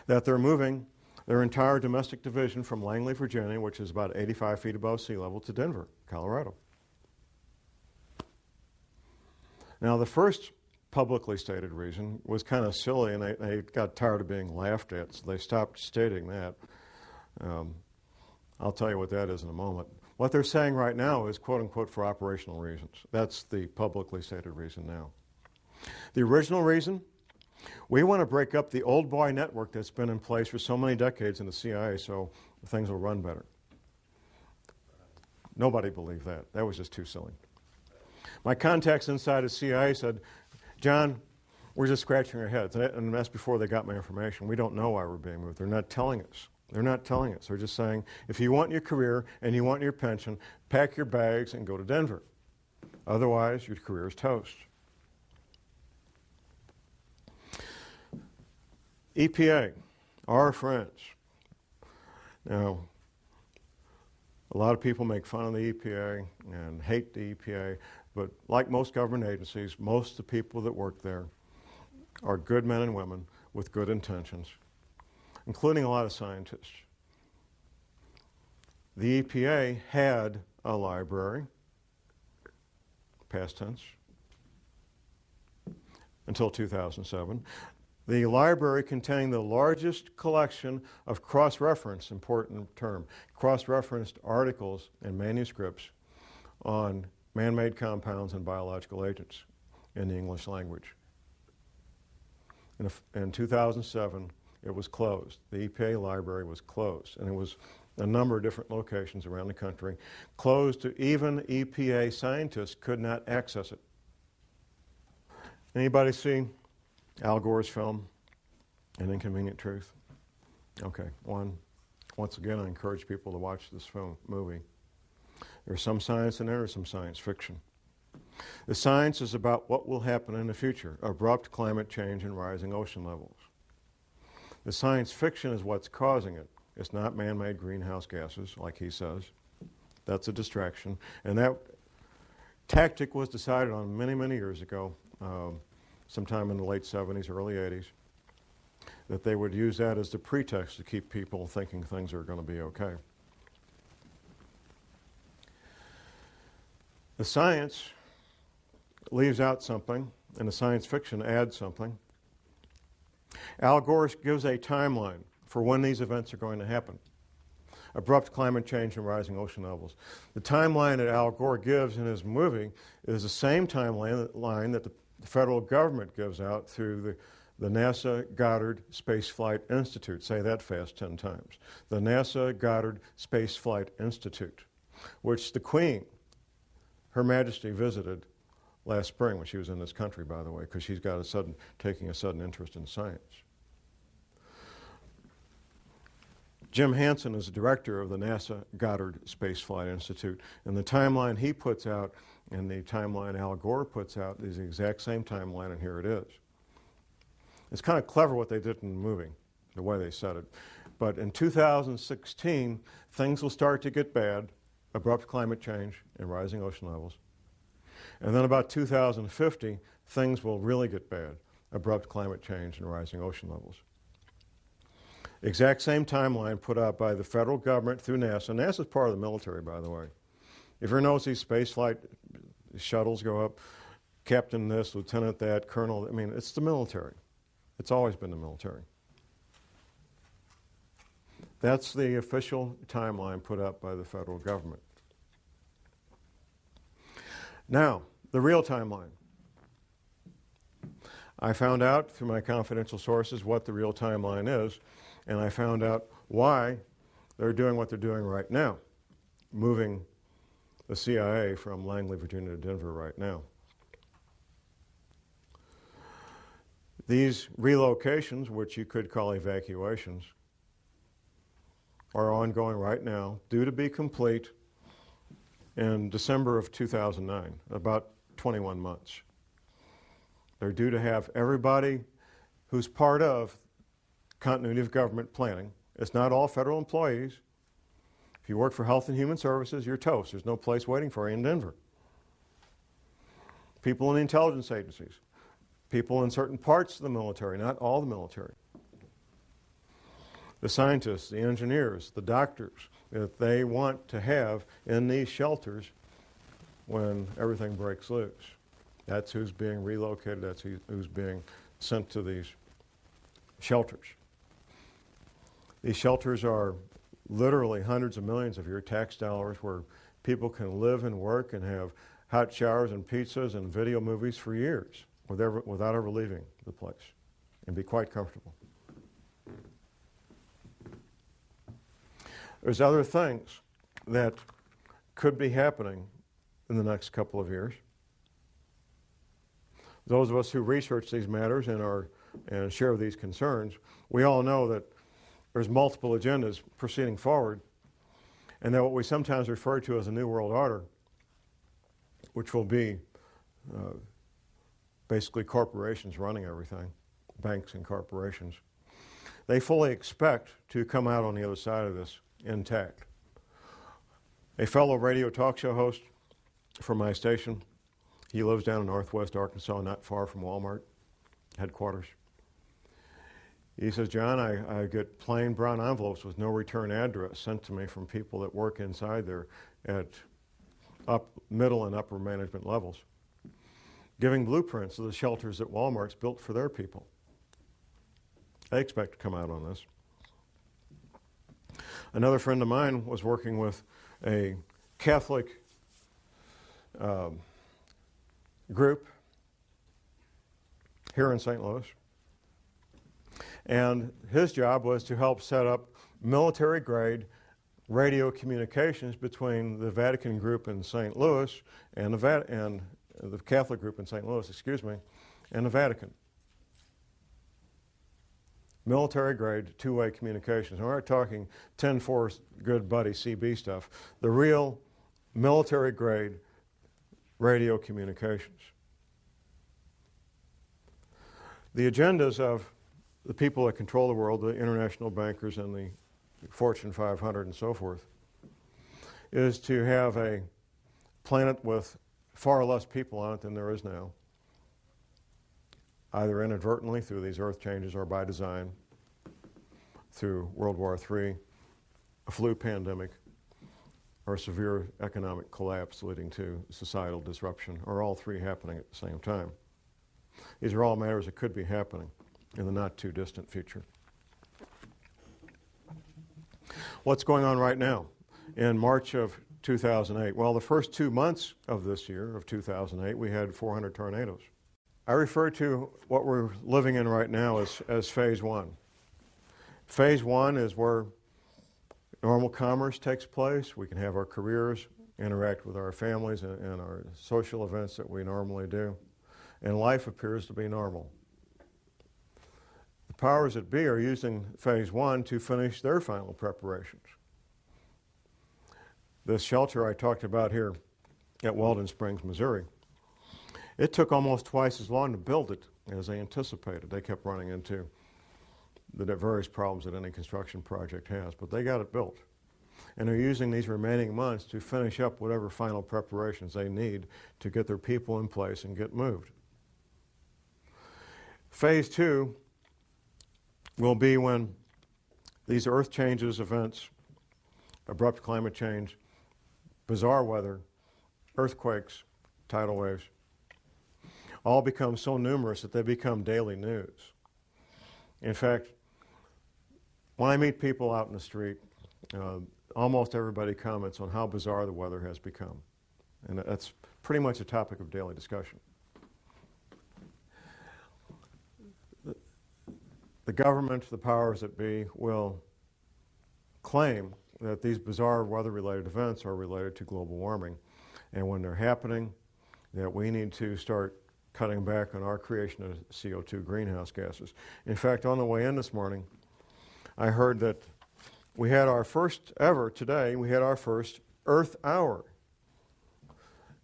that they're moving their entire domestic division from Langley, Virginia, which is about 85 feet above sea level, to Denver, Colorado. Now, the first publicly stated reason was kind of silly, and they got tired of being laughed at, so they stopped stating that. I'll tell you what that is in a moment. What they're saying right now is, quote unquote, for operational reasons. That's the publicly stated reason now. The original reason, we want to break up the old boy network that's been in place for so many decades in the CIA so things will run better. Nobody believed that. That was just too silly. My contacts inside the CIA said, John, we're just scratching our heads. And that's before they got my information. We don't know why we're being moved. They're not telling us. They're not telling us. They're just saying, if you want your career and you want your pension, pack your bags and go to Denver. Otherwise, your career is toast. EPA, our friends. Now, a lot of people make fun of the EPA and hate the EPA, but like most government agencies, most of the people that work there are good men and women with good intentions, including a lot of scientists. The EPA had a library, past tense, until 2007. The library containing the largest collection of cross-referenced, important term, cross-referenced articles and manuscripts on man-made compounds and biological agents in the English language. In 2007, it was closed. The EPA library was closed, and it was a number of different locations around the country, closed to even EPA scientists could not access it. Anybody see Al Gore's film, An Inconvenient Truth? Okay, once again, I encourage people to watch this movie. There's some science in there, there's some science fiction. The science is about what will happen in the future, abrupt climate change and rising ocean levels. The science fiction is what's causing it. It's not man-made greenhouse gases, like he says. That's a distraction. And that tactic was decided on many, many years ago, sometime in the late 70s, early 80s, that they would use that as the pretext to keep people thinking things are going to be okay. The science leaves out something, and the science fiction adds something. Al Gore gives a timeline for when these events are going to happen. Abrupt climate change and rising ocean levels. The timeline that Al Gore gives in his movie is the same timeline that the federal government gives out through the NASA Goddard Space Flight Institute. Say that fast 10 times. The NASA Goddard Space Flight Institute, which the Queen, Her Majesty, visited last spring when she was in this country, by the way, because she's got taking a sudden interest in science. Jim Hansen is the director of the NASA Goddard Space Flight Institute, and the timeline he puts out and the timeline Al Gore puts out is the exact same timeline, and here it is. It's kind of clever what they did in the movie, the way they said it. But in 2016, things will start to get bad, abrupt climate change and rising ocean levels. And then about 2050, things will really get bad, abrupt climate change and rising ocean levels. Exact same timeline put out by the federal government through NASA. NASA's part of the military, by the way. If you notice, these space flight shuttles go up, captain this, lieutenant that, colonel, I mean, it's the military. It's always been the military. That's the official timeline put up by the federal government. Now, the real timeline. I found out through my confidential sources what the real timeline is, and I found out why they're doing what they're doing right now, moving the CIA from Langley, Virginia to Denver right now. These relocations, which you could call evacuations, are ongoing right now, due to be complete in December of 2009, about 21 months. They're due to have everybody who's part of continuity of government planning. It's not all federal employees. If you work for Health and Human Services, you're toast. There's no place waiting for you in Denver. People in the intelligence agencies, people in certain parts of the military, not all the military. The scientists, the engineers, the doctors that they want to have in these shelters when everything breaks loose. That's who's being relocated, that's who's being sent to these shelters. These shelters are literally hundreds of millions of your tax dollars where people can live and work and have hot showers and pizzas and video movies for years without ever leaving the place and be quite comfortable. There's other things that could be happening in the next couple of years. Those of us who research these matters and share these concerns, we all know that there's multiple agendas proceeding forward, and that what we sometimes refer to as a New World Order, which will be basically corporations running everything, banks and corporations, they fully expect to come out on the other side of this intact. A fellow radio talk show host from my station, he lives down in northwest Arkansas, not far from Walmart headquarters. He says, John, I get plain brown envelopes with no return address sent to me from people that work inside there at middle and upper management levels, giving blueprints of the shelters that Walmart's built for their people. They expect to come out on this. Another friend of mine was working with a Catholic group here in St. Louis. And his job was to help set up military-grade radio communications between the Vatican group in St. Louis and the Catholic group in St. Louis, and the Vatican. Military-grade two-way communications. We're not talking 10-4 good buddy CB stuff. The real military-grade radio communications. The agendas of the people that control the world, the international bankers and the Fortune 500 and so forth, is to have a planet with far less people on it than there is now, either inadvertently through these earth changes or by design, through World War III, a flu pandemic, or severe economic collapse leading to societal disruption, or all three happening at the same time. These are all matters that could be happening in the not too distant future. What's going on right now? In March of 2008, well, the first 2 months of this year, of 2008, we had 400 tornadoes. I refer to what we're living in right now as phase one. Phase one is where normal commerce takes place. We can have our careers, interact with our families and our social events that we normally do, and life appears to be normal. The powers that be are using phase one to finish their final preparations. This shelter I talked about here at Weldon Springs, Missouri, it took almost twice as long to build it as they anticipated. They kept running into the various problems that any construction project has, but they got it built. And they're using these remaining months to finish up whatever final preparations they need to get their people in place and get moved. Phase two will be when these earth changes events, abrupt climate change, bizarre weather, earthquakes, tidal waves, all become so numerous that they become daily news. In fact, when I meet people out in the street, almost everybody comments on how bizarre the weather has become. And that's pretty much a topic of daily discussion. The government, the powers that be, will claim that these bizarre weather-related events are related to global warming. And when they're happening, that we need to start cutting back on our creation of CO2 greenhouse gases. In fact, on the way in this morning, I heard that we had our first ever, today, we had our first Earth Hour.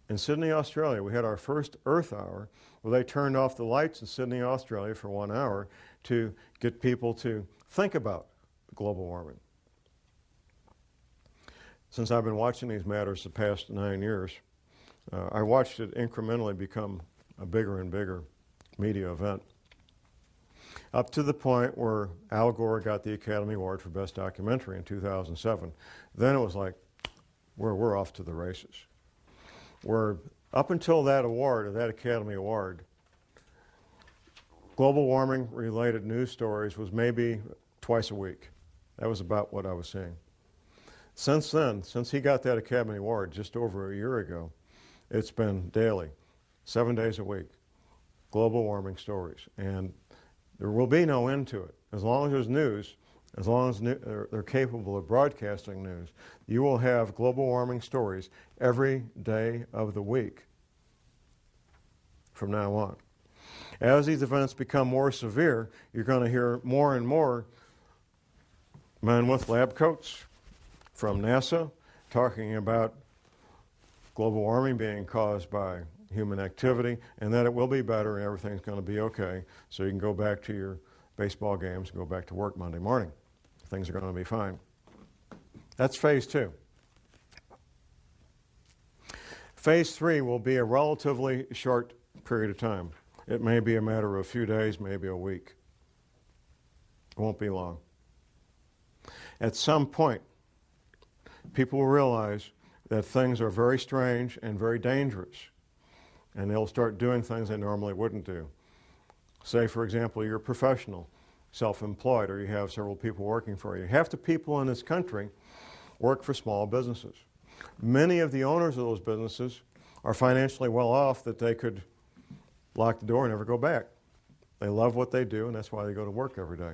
In Sydney, Australia, we had our first Earth Hour where they turned off the lights in Sydney, Australia for 1 hour to get people to think about global warming. Since I've been watching these matters the past 9 years, I watched it incrementally become a bigger and bigger media event. Up to the point where Al Gore got the Academy Award for Best Documentary in 2007. Then it was like, we're off to the races. Up until that award, that Academy Award, global warming related news stories was maybe twice a week. That was about what I was seeing. Since then, since he got that Academy Award just over a year ago, it's been daily, 7 days a week, global warming stories. And there will be no end to it. As long as there's news, as long as they're capable of broadcasting news, you will have global warming stories every day of the week from now on. As these events become more severe, you're going to hear more and more men with lab coats from NASA talking about global warming being caused by human activity, and that it will be better and everything's going to be okay, so you can go back to your baseball games and go back to work Monday morning. Things are going to be fine. That's phase 2. Phase 3 will be a relatively short period of time. It may be a matter of a few days, maybe a week. It won't be long. At some point, people will realize that things are very strange and very dangerous, and they'll start doing things they normally wouldn't do. Say, for example, you're a professional, self-employed, or you have several people working for you. Half the people in this country work for small businesses. Many of the owners of those businesses are financially well off that they could lock the door and never go back. They love what they do, and that's why they go to work every day.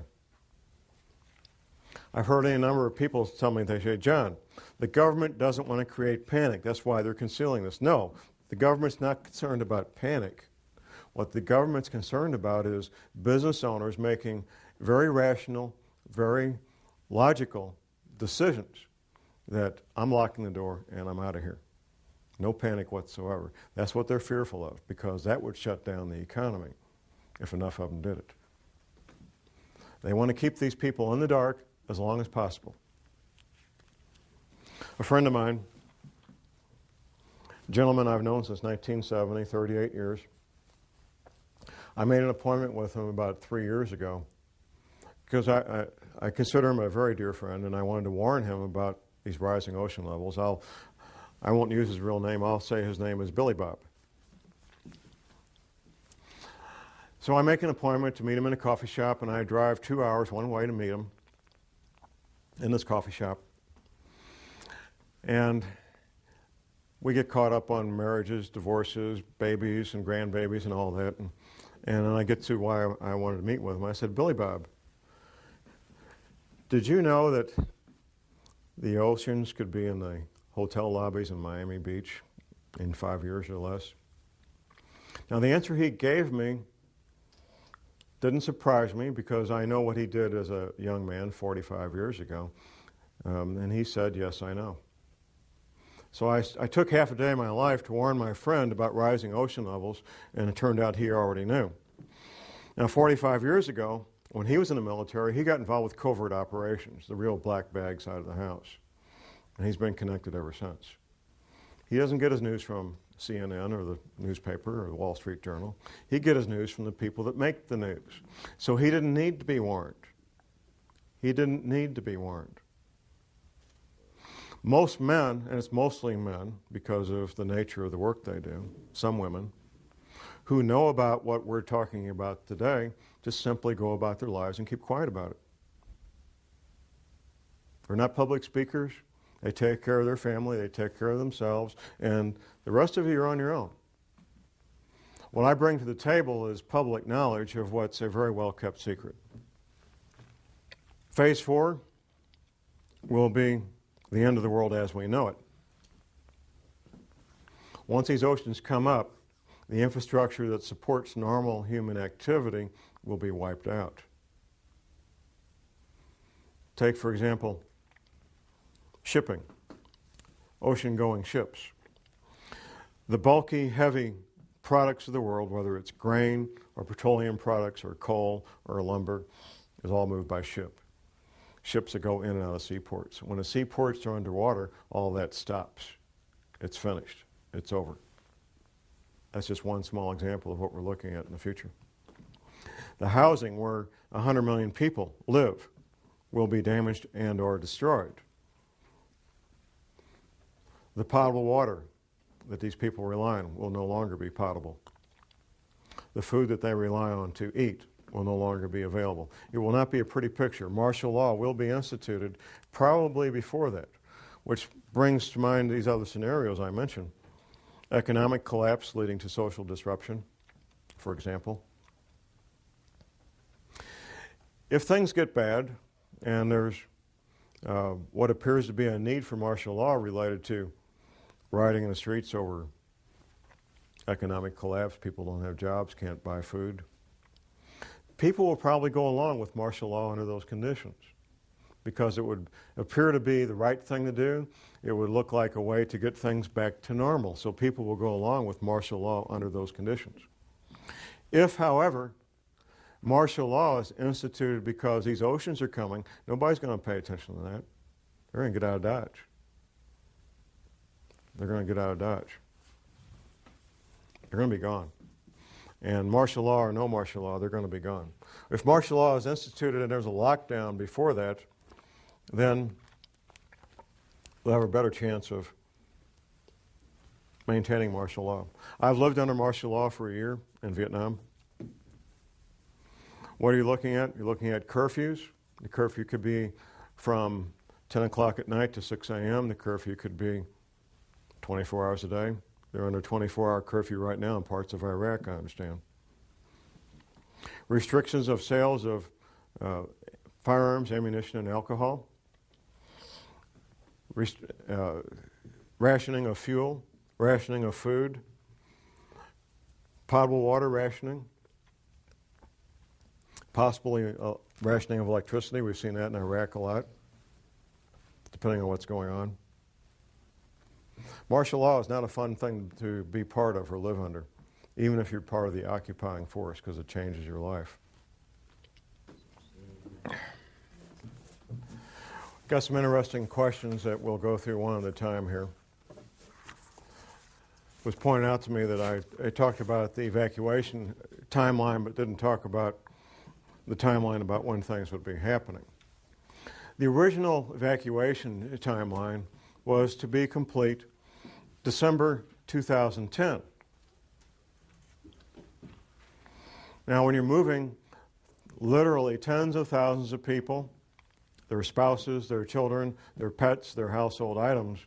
I've heard any number of people tell me, they say, John, the government doesn't want to create panic. That's why they're concealing this. No, the government's not concerned about panic. What the government's concerned about is business owners making very rational, very logical decisions that I'm locking the door and I'm out of here. No panic whatsoever. That's what they're fearful of, because that would shut down the economy if enough of them did it. They want to keep these people in the dark as long as possible. A friend of mine, a gentleman I've known since 1970, 38 years, I made an appointment with him about 3 years ago because I consider him a very dear friend, and I wanted to warn him about these rising ocean levels. I won't use his real name. I'll say his name is Billy Bob. So I make an appointment to meet him in a coffee shop, and I drive 2 hours one way to meet him in this coffee shop. And we get caught up on marriages, divorces, babies, and grandbabies, and all that. And then I get to why I wanted to meet with him. I said, Billy Bob, did you know that the oceans could be in the hotel lobbies in Miami Beach in 5 years or less? Now, the answer he gave me didn't surprise me, because I know what he did as a young man 45 years ago. And he said, yes, I know. So I took half a day of my life to warn my friend about rising ocean levels, and it turned out he already knew. Now, 45 years ago, when he was in the military, he got involved with covert operations, the real black bag side of the house. And he's been connected ever since. He doesn't get his news from CNN or the newspaper or the Wall Street Journal. He gets his news from the people that make the news. So he didn't need to be warned. He didn't need to be warned. Most men, and it's mostly men because of the nature of the work they do, some women, who know about what we're talking about today, just simply go about their lives and keep quiet about it. They're not public speakers. They take care of their family, they take care of themselves, and the rest of you are on your own. What I bring to the table is public knowledge of what's a very well-kept secret. Phase 4 will be the end of the world as we know it. Once these oceans come up, the infrastructure that supports normal human activity will be wiped out. Take, for example, shipping, ocean-going ships. The bulky, heavy products of the world, whether it's grain or petroleum products or coal or lumber, is all moved by ship. Ships that go in and out of seaports. When the seaports are underwater, all that stops. It's finished. It's over. That's just one small example of what we're looking at in the future. The housing where 100 million people live will be damaged and or destroyed. The potable water that these people rely on will no longer be potable. The food that they rely on to eat will no longer be available. It will not be a pretty picture. Martial law will be instituted probably before that, which brings to mind these other scenarios I mentioned. Economic collapse leading to social disruption, for example. If things get bad and there's what appears to be a need for martial law related to rioting in the streets over economic collapse, people don't have jobs, can't buy food, people will probably go along with martial law under those conditions because it would appear to be the right thing to do. It would look like a way to get things back to normal. So people will go along with martial law under those conditions. If, however, martial law is instituted because these oceans are coming, nobody's going to pay attention to that. They're going to get out of Dodge. They're going to get out of Dodge. They're going to be gone. And martial law or no martial law, they're going to be gone. If martial law is instituted and there's a lockdown before that, then we'll have a better chance of maintaining martial law. I've lived under martial law for a year in Vietnam. What are you looking at? You're looking at curfews. The curfew could be from 10 o'clock at night to 6 a.m. The curfew could be 24 hours a day. They're under 24-hour curfew right now in parts of Iraq, I understand. Restrictions of sales of firearms, ammunition, and alcohol. Rationing of fuel, rationing of food, potable water rationing, possibly rationing of electricity. We've seen that in Iraq a lot, depending on what's going on. Martial law is not a fun thing to be part of or live under, even if you're part of the occupying force, because it changes your life. Got some interesting questions that we'll go through one at a time here. It was pointed out to me that I talked about the evacuation timeline, but didn't talk about the timeline about when things would be happening. The original evacuation timeline was to be complete December 2010. Now, when you're moving literally tens of thousands of people, their spouses, their children, their pets, their household items,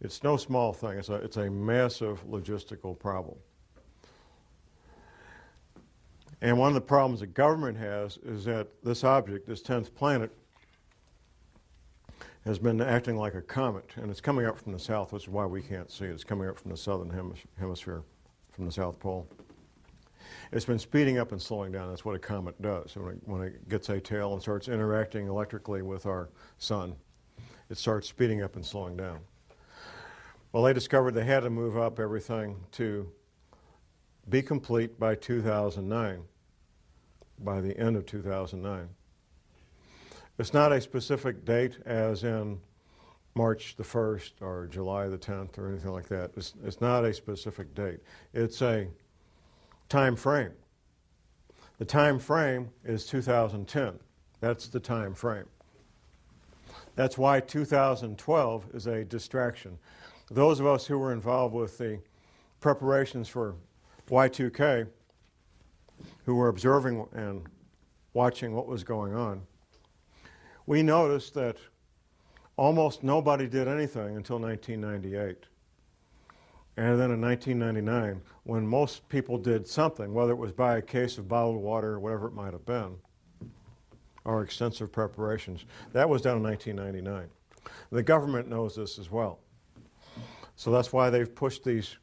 it's no small thing. It's a massive logistical problem. And one of the problems the government has is that this object, this 10th planet, has been acting like a comet, and it's coming up from the south, which is why we can't see it. It's coming up from the southern hemisphere, from the South Pole. It's been speeding up and slowing down. That's what a comet does. When it gets a tail and starts interacting electrically with our sun, it starts speeding up and slowing down. Well, they discovered they had to move up everything to be complete by 2009, by the end of 2009. It's not a specific date as in March the 1st or July the 10th or anything like that. It's not a specific date. It's a time frame. The time frame is 2010. That's the time frame. That's why 2012 is a distraction. Those of us who were involved with the preparations for Y2K, who were observing and watching what was going on, we noticed that almost nobody did anything until 1998. And then in 1999, when most people did something, whether it was buy a case of bottled water or whatever it might have been, or extensive preparations, that was done in 1999. The government knows this as well. So that's why they've pushed these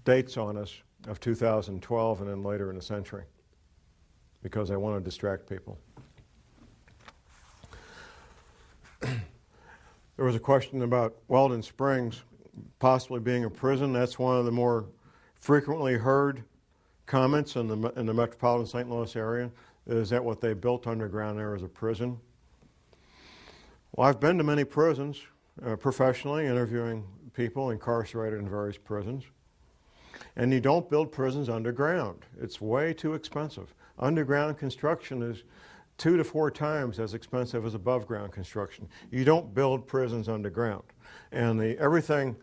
dates on us of 2012 and then later in the century, because they want to distract people. There was a question about Weldon Springs possibly being a prison. That's one of the more frequently heard comments in the metropolitan St. Louis area. Is that what they built underground there as a prison? Well, I've been to many prisons professionally, interviewing people incarcerated in various prisons. And you don't build prisons underground. It's way too expensive. underground construction is 2 to 4 times as expensive as above ground construction. You don't build prisons underground. And everything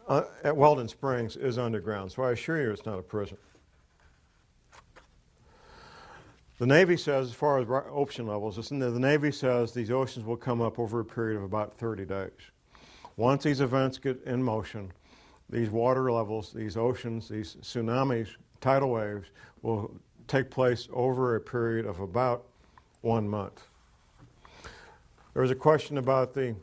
at Weldon Springs is underground, so I assure you it's not a prison. The Navy says, as far as ocean levels, the Navy says these oceans will come up over a period of about 30 days. Once these events get in motion, these water levels, these oceans, these tsunamis, tidal waves will take place over a period of about 1 month. There was a question about the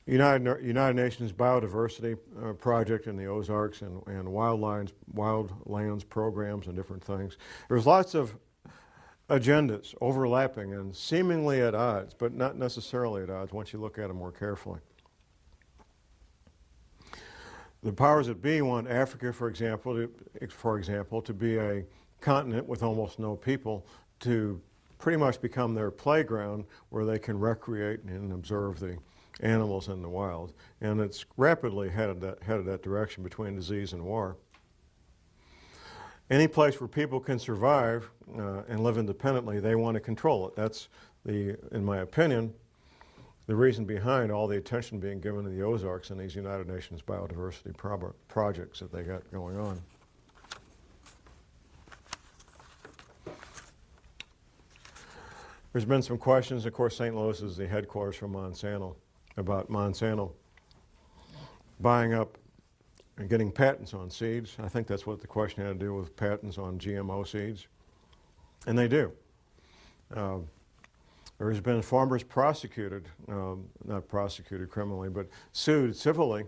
United Nations Biodiversity Project in the Ozarks and wildlands programs and different things. There's lots of agendas overlapping and seemingly at odds, but not necessarily at odds once you look at them more carefully. The powers that be want Africa, for example, to be a continent with almost no people, to pretty much become their playground where they can recreate and observe the animals in the wild. And it's rapidly headed that direction between disease and war. Any place where people can survive and live independently, they want to control it. That's, in my opinion, the reason behind all the attention being given to the Ozarks and these United Nations biodiversity projects that they got going on. There's been some questions. Of course, St. Louis is the headquarters for Monsanto, about Monsanto buying up and getting patents on seeds. I think that's what the question had to do with patents on GMO seeds. And they do. There has been farmers prosecuted, not prosecuted criminally, but sued civilly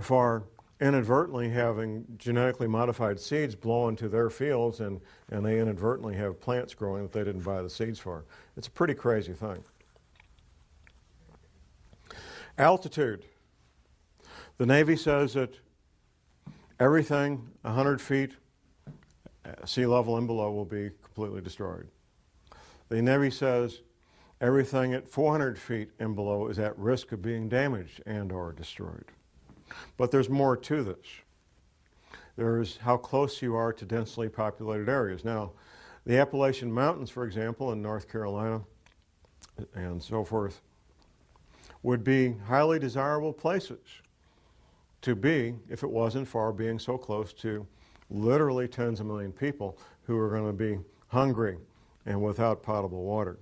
for inadvertently having genetically modified seeds blow into their fields, and they inadvertently have plants growing that they didn't buy the seeds for. It's a pretty crazy thing. Altitude. The Navy says that everything 100 feet sea level and below will be completely destroyed. The Navy says everything at 400 feet and below is at risk of being damaged and or destroyed. But there's more to this. There's how close you are to densely populated areas. Now, the Appalachian Mountains, for example, in North Carolina and so forth, would be highly desirable places to be if it wasn't for being so close to literally tens of million people who are going to be hungry and without potable water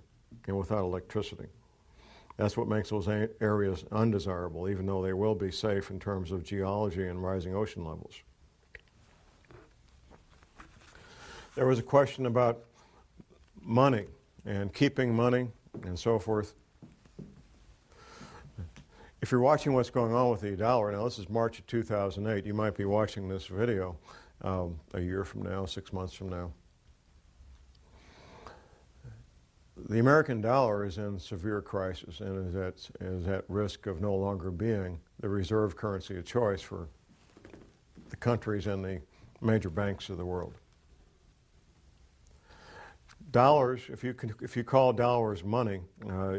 and without electricity. That's what makes those areas undesirable, even though they will be safe in terms of geology and rising ocean levels. There was a question about money and keeping money and so forth. If you're watching what's going on with the dollar, now this is March of 2008, you might be watching this video a year from now, 6 months from now. The American dollar is in severe crisis and is at risk of no longer being the reserve currency of choice for the countries and the major banks of the world. Dollars, if you call dollars money,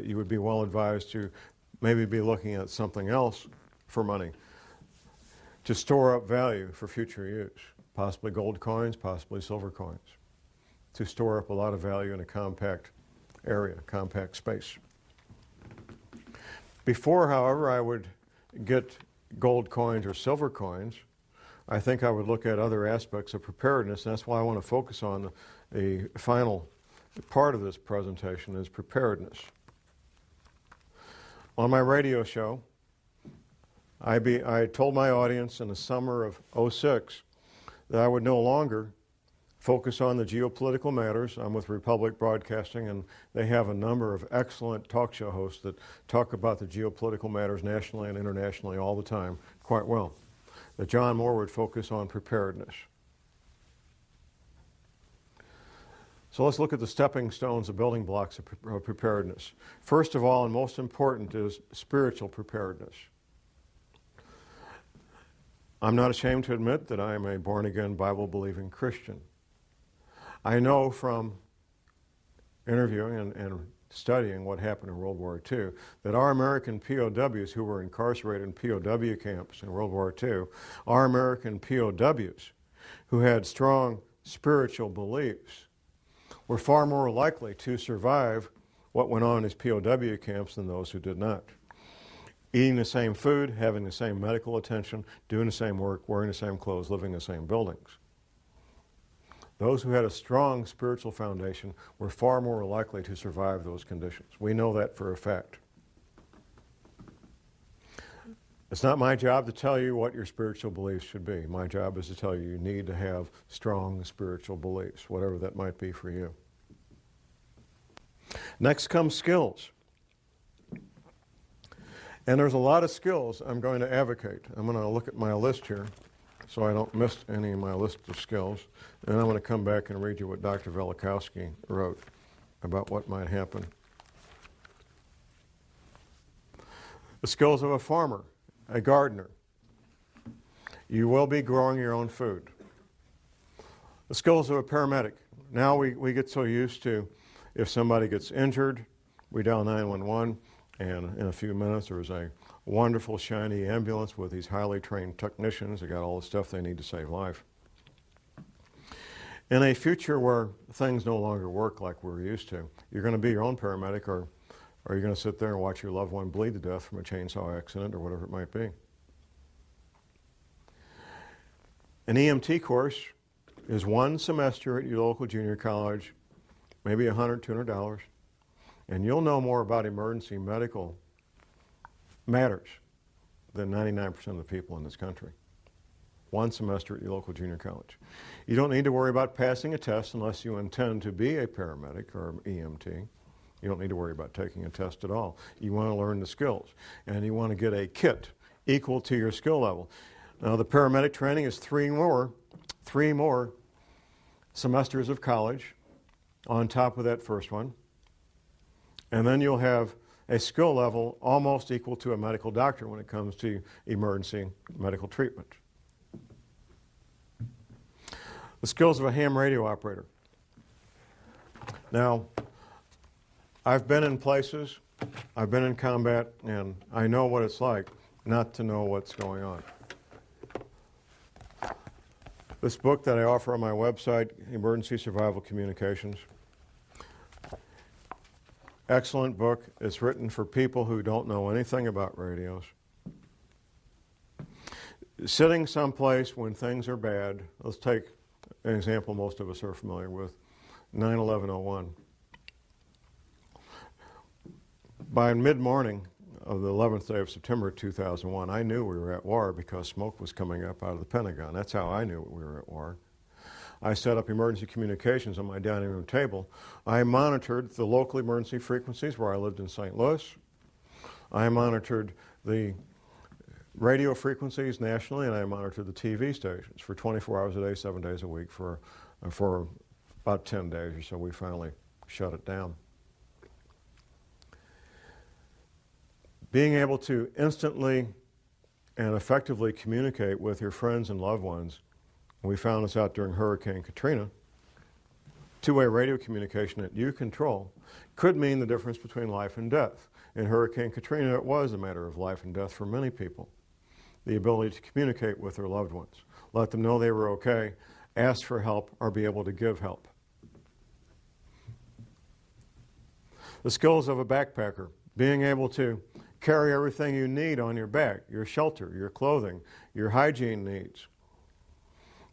you would be well advised to maybe be looking at something else for money to store up value for future use, possibly gold coins, possibly silver coins, to store up a lot of value in a compact area, compact space. Before, however, I would get gold coins or silver coins, I think I would look at other aspects of preparedness, and that's why I want to focus on the final part of this presentation is preparedness. On my radio show, I told my audience in the summer of '06 that I would no longer focus on the geopolitical matters. I'm with Republic Broadcasting, and they have a number of excellent talk show hosts that talk about the geopolitical matters nationally and internationally all the time quite well. That John Moore would focus on preparedness. So let's look at the stepping stones, the building blocks of preparedness. First of all, and most important, is spiritual preparedness. I'm not ashamed to admit that I am a born-again, Bible-believing Christian. I know from interviewing and studying what happened in World War II that our American POWs who were incarcerated in POW camps in World War II, our American POWs who had strong spiritual beliefs were far more likely to survive what went on in his POW camps than those who did not. Eating the same food, having the same medical attention, doing the same work, wearing the same clothes, living in the same buildings. Those who had a strong spiritual foundation were far more likely to survive those conditions. We know that for a fact. It's not my job to tell you what your spiritual beliefs should be. My job is to tell you need to have strong spiritual beliefs, whatever that might be for you. Next comes skills. And there's a lot of skills I'm going to advocate. I'm going to look at my list here so I don't miss any of my list of skills. And I'm going to come back and read you what Dr. Velikowski wrote about what might happen. The skills of a farmer, a gardener. You will be growing your own food. The skills of a paramedic. Now we get so used to, if somebody gets injured, we dial 911, and in a few minutes there's a wonderful shiny ambulance with these highly trained technicians. They got all the stuff they need to save life. In a future where things no longer work like we're used to, you're going to be your own paramedic, or you're going to sit there and watch your loved one bleed to death from a chainsaw accident or whatever it might be. An EMT course is one semester at your local junior college, maybe $100, $200, and you'll know more about emergency medical matters than 99% of the people in this country. One semester at your local junior college. You don't need to worry about passing a test unless you intend to be a paramedic or an EMT. You don't need to worry about taking a test at all. You want to learn the skills, and you want to get a kit equal to your skill level. Now, the paramedic training is three more semesters of college on top of that first one. And then you'll have a skill level almost equal to a medical doctor when it comes to emergency medical treatment. The skills of a ham radio operator. Now, I've been in places, I've been in combat, and I know what it's like not to know what's going on. This book that I offer on my website, Emergency Survival Communications, excellent book. It's written for people who don't know anything about radios. Sitting someplace when things are bad, let's take an example most of us are familiar with, 9/11/01. By mid-morning of the 11th day of September 2001, I knew we were at war because smoke was coming up out of the Pentagon. That's how I knew we were at war. I set up emergency communications on my dining room table. I monitored the local emergency frequencies where I lived in St. Louis. I monitored the radio frequencies nationally, and I monitored the TV stations for 24 hours a day, 7 days a week for about 10 days or so. We finally shut it down. Being able to instantly and effectively communicate with your friends and loved ones, and we found this out during Hurricane Katrina, two-way radio communication that you control could mean the difference between life and death. In Hurricane Katrina, it was a matter of life and death for many people. The ability to communicate with their loved ones, let them know they were okay, ask for help, or be able to give help. The skills of a backpacker, being able to carry everything you need on your back, your shelter, your clothing, your hygiene needs.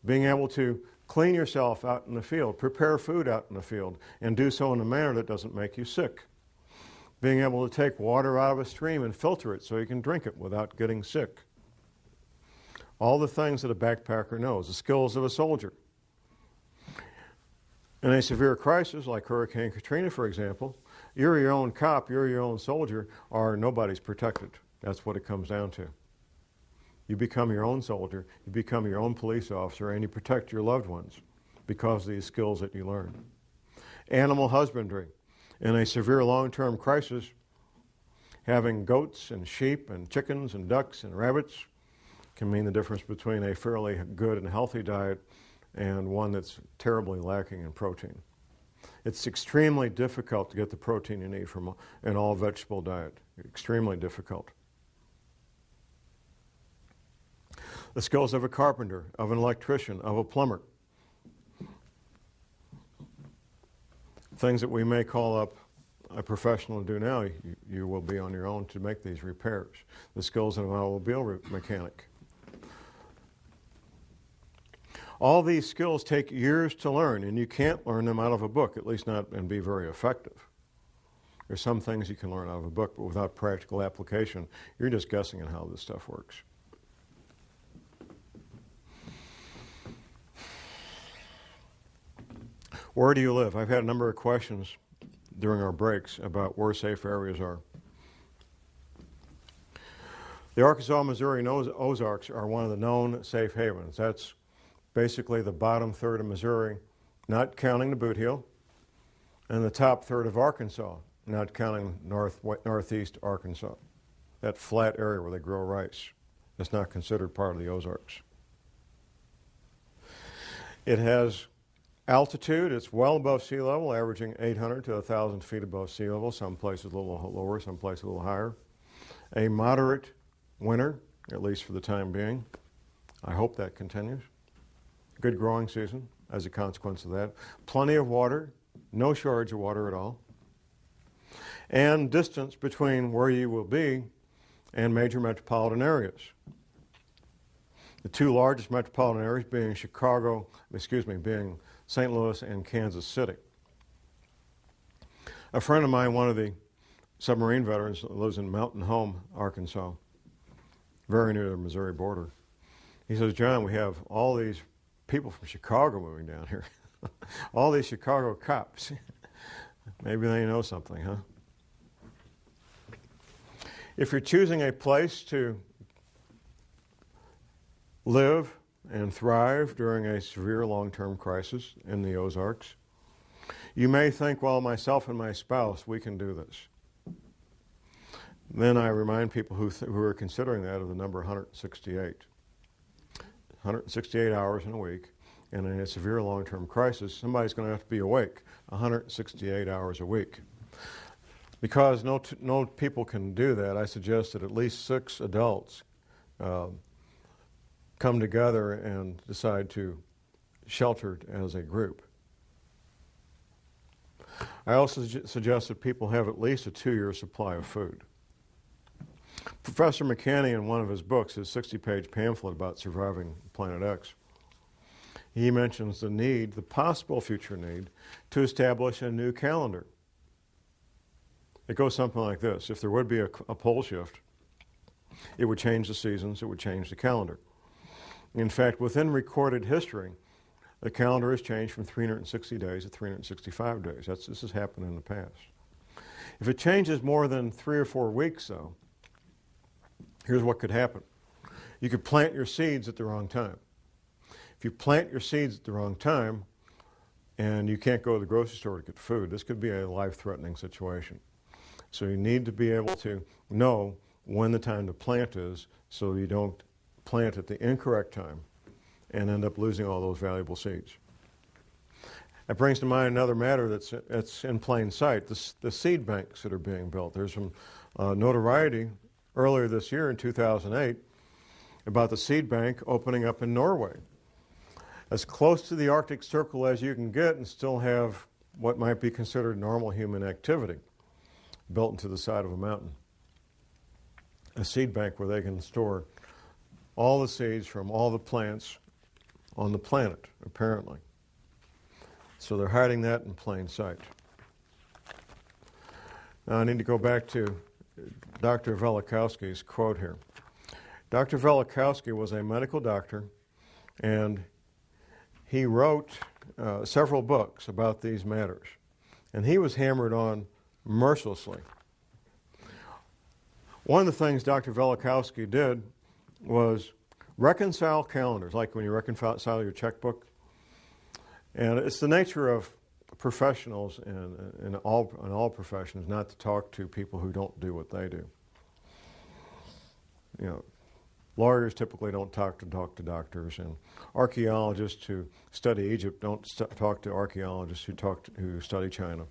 Being able to clean yourself out in the field, prepare food out in the field, and do so in a manner that doesn't make you sick. Being able to take water out of a stream and filter it so you can drink it without getting sick. All the things that a backpacker knows, the skills of a soldier. In a severe crisis like Hurricane Katrina, for example, you're your own cop, you're your own soldier, or nobody's protected. That's what it comes down to. You become your own soldier, you become your own police officer, and you protect your loved ones because of these skills that you learn. Animal husbandry. In a severe long-term crisis, having goats and sheep and chickens and ducks and rabbits can mean the difference between a fairly good and healthy diet and one that's terribly lacking in protein. It's extremely difficult to get the protein you need from an all-vegetable diet. Extremely difficult. The skills of a carpenter, of an electrician, of a plumber. things that we may call up a professional to do now, you will be on your own to make these repairs. The skills of an automobile mechanic. All these skills take years to learn, and you can't learn them out of a book, at least not and be very effective. There's some things you can learn out of a book, but without practical application, you're just guessing at how this stuff works. Where do you live? I've had a number of questions during our breaks about where safe areas are. The Arkansas, Missouri, and Ozarks are one of the known safe havens. That's basically the bottom third of Missouri, not counting the Boot Heel, and the top third of Arkansas, not counting northeast Arkansas. That flat area where they grow rice. It's not considered part of the Ozarks. It has altitude. It's well above sea level, averaging 800 to 1,000 feet above sea level, some places a little lower, some places a little higher. A moderate winter, at least for the time being. I hope that continues. Good growing season as a consequence of that. Plenty of water, no shortage of water at all. And distance between where you will be and major metropolitan areas. The two largest metropolitan areas being being St. Louis and Kansas City. A friend of mine, one of the submarine veterans, lives in Mountain Home, Arkansas, very near the Missouri border. He says, John, we have all these people from Chicago moving down here. All these Chicago cops. Maybe they know something, huh? If you're choosing a place to live and thrive during a severe long-term crisis in the Ozarks, you may think, well, myself and my spouse, we can do this. Then I remind people who are considering that of the number 168. 168 hours in a week, and in a severe long-term crisis, somebody's going to have to be awake 168 hours a week. Because no people can do that, I suggest that at least 6 adults come together and decide to shelter as a group. I also suggest that people have at least a 2-year supply of food. Professor McCanney, in one of his books, his 60-page pamphlet about surviving Planet X, he mentions the possible future need, to establish a new calendar. It goes something like this. If there would be a pole shift, it would change the seasons, it would change the calendar. In fact, within recorded history, the calendar has changed from 360 days to 365 days. This has happened in the past. If it changes more than 3 or 4 weeks, though, here's what could happen. You could plant your seeds at the wrong time. If you plant your seeds at the wrong time and you can't go to the grocery store to get food, this could be a life-threatening situation. So you need to be able to know when the time to plant is so you don't plant at the incorrect time and end up losing all those valuable seeds. That brings to mind another matter that's in plain sight, the seed banks that are being built. There's some notoriety earlier this year in 2008 about the seed bank opening up in Norway. As close to the Arctic Circle as you can get and still have what might be considered normal human activity built into the side of a mountain. A seed bank where they can store all the seeds from all the plants on the planet, apparently. So they're hiding that in plain sight. Now I need to go back to Dr. Velikowski's quote here. Dr. Velikowski was a medical doctor, and he wrote several books about these matters. And he was hammered on mercilessly. One of the things Dr. Velikowski did was reconcile calendars, like when you reconcile your checkbook. And it's the nature of professionals in all professions not to talk to people who don't do what they do. You know, lawyers typically don't talk to doctors, and archaeologists who study Egypt don't talk to archaeologists who study China.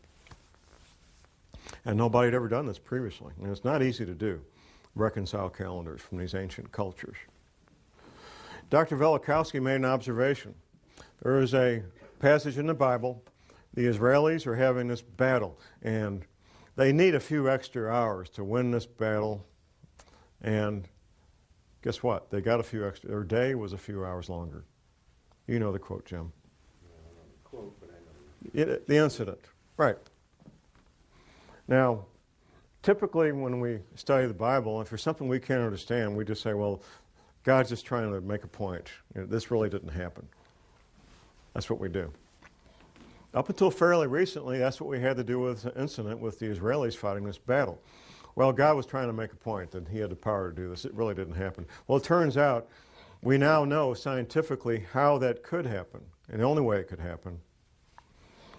And nobody had ever done this previously. And it's not easy to do, reconcile calendars from these ancient cultures. Dr. Velikowski made an observation. There is a passage in the Bible the Israelis are having this battle, and they need a few extra hours to win this battle. And guess what? They got a few extra. Their day was a few hours longer. You know the quote, Jim. The incident, right. Now, typically when we study the Bible, if there's something we can't understand, we just say, well, God's just trying to make a point. This really didn't happen. That's what we do. Up until fairly recently, that's what we had to do with the incident with the Israelis fighting this battle. Well, God was trying to make a point that he had the power to do this. It really didn't happen. Well, it turns out we now know scientifically how that could happen, and the only way it could happen.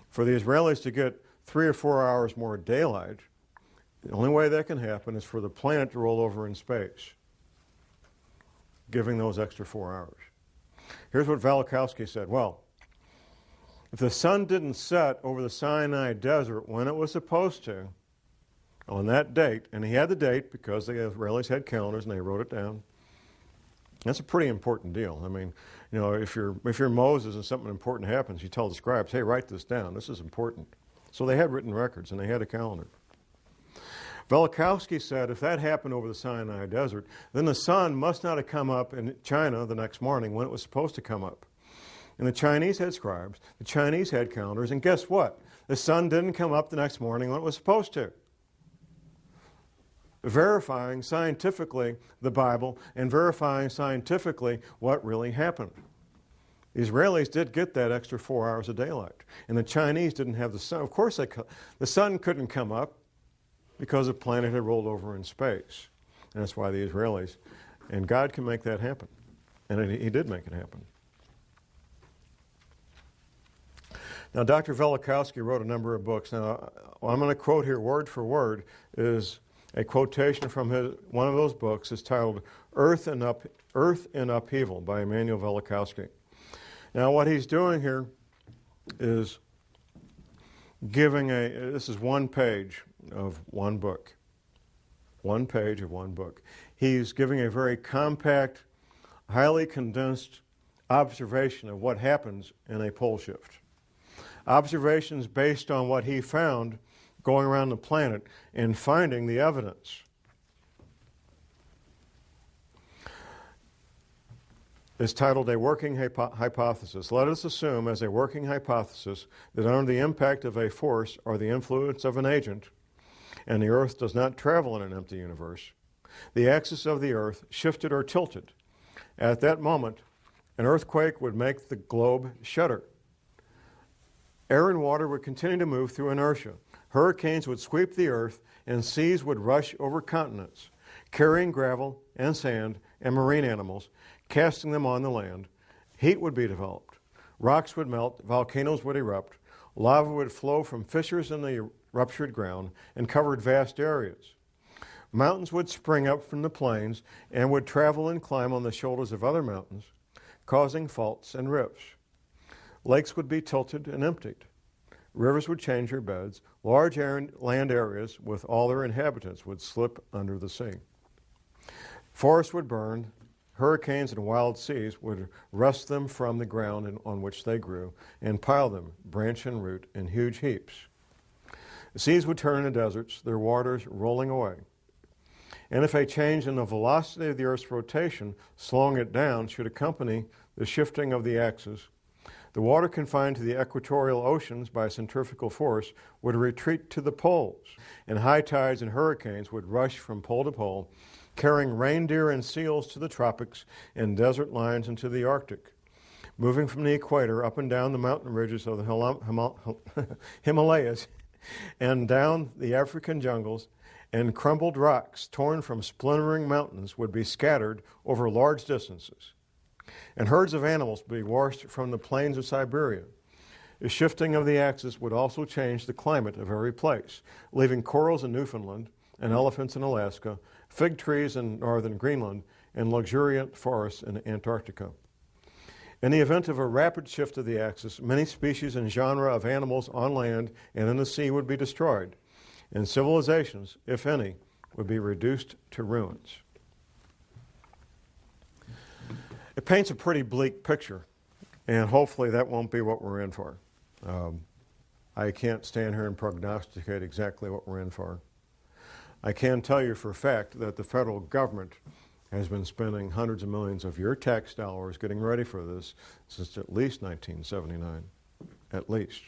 For the Israelis to get 3 or 4 hours more daylight, the only way that can happen is for the planet to roll over in space, giving those extra 4 hours. Here's what Velikovsky said. Well, if the sun didn't set over the Sinai desert when it was supposed to, on that date, and he had the date because the Israelis had calendars and they wrote it down, that's a pretty important deal. I mean, you know, if you're Moses and something important happens, you tell the scribes, hey, write this down. This is important. So they had written records and they had a calendar. Velikovsky said if that happened over the Sinai desert, then the sun must not have come up in China the next morning when it was supposed to come up. And the Chinese had scribes, the Chinese had calendars, and guess what? The sun didn't come up the next morning when it was supposed to. Verifying scientifically the Bible and verifying scientifically what really happened. The Israelis did get that extra 4 hours of daylight, and the Chinese didn't have the sun. Of course, the sun couldn't come up because the planet had rolled over in space. And that's why the Israelis, and God can make that happen. And he did make it happen. Now, Dr. Velikovsky wrote a number of books. Now, what I'm going to quote here word for word is a quotation from one of those books. It's titled Earth in Upheaval by Emanuel Velikovsky. Now, what he's doing here is giving this is one page of one book. One page of one book. He's giving a very compact, highly condensed observation of what happens in a pole shift. Observations based on what he found going around the planet and finding the evidence. It's titled A Working Hypothesis. Let us assume as a working hypothesis that under the impact of a force or the influence of an agent, and the Earth does not travel in an empty universe, the axis of the Earth shifted or tilted. At that moment, an earthquake would make the globe shudder. Air and water would continue to move through inertia. Hurricanes would sweep the earth, and seas would rush over continents, carrying gravel and sand and marine animals, casting them on the land. Heat would be developed. Rocks would melt, volcanoes would erupt, lava would flow from fissures in the ruptured ground and covered vast areas. Mountains would spring up from the plains and would travel and climb on the shoulders of other mountains, causing faults and rifts. Lakes would be tilted and emptied. Rivers would change their beds. Large land areas with all their inhabitants would slip under the sea. Forests would burn. Hurricanes and wild seas would wrest them from the ground on which they grew and pile them, branch and root, in huge heaps. The seas would turn into deserts, their waters rolling away. And if a change in the velocity of the Earth's rotation, slowing it down, should accompany the shifting of the axis, the water confined to the equatorial oceans by centrifugal force would retreat to the poles, and high tides and hurricanes would rush from pole to pole, carrying reindeer and seals to the tropics and desert lines into the Arctic, moving from the equator up and down the mountain ridges of the Himalayas and down the African jungles, and crumbled rocks torn from splintering mountains would be scattered over large distances. And herds of animals would be washed from the plains of Siberia. The shifting of the axis would also change the climate of every place, leaving corals in Newfoundland and elephants in Alaska, fig trees in northern Greenland, and luxuriant forests in Antarctica. In the event of a rapid shift of the axis, many species and genera of animals on land and in the sea would be destroyed, and civilizations, if any, would be reduced to ruins. It paints a pretty bleak picture, and hopefully that won't be what we're in for. I can't stand here and prognosticate exactly what we're in for. I can tell you for a fact that the federal government has been spending hundreds of millions of your tax dollars getting ready for this since at least 1979, at least.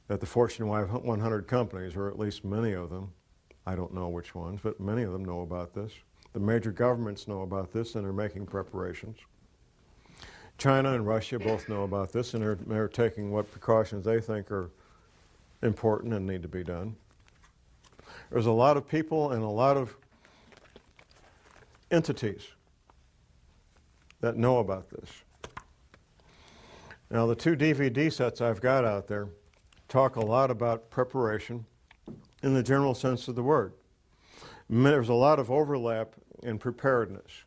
That the Fortune 100 companies, or at least many of them, I don't know which ones, but many of them know about this. The major governments know about this and are making preparations. China and Russia both know about this and they're taking what precautions they think are important and need to be done. There's a lot of people and a lot of entities that know about this. Now, the 2 DVD sets I've got out there talk a lot about preparation in the general sense of the word. There's a lot of overlap in preparedness.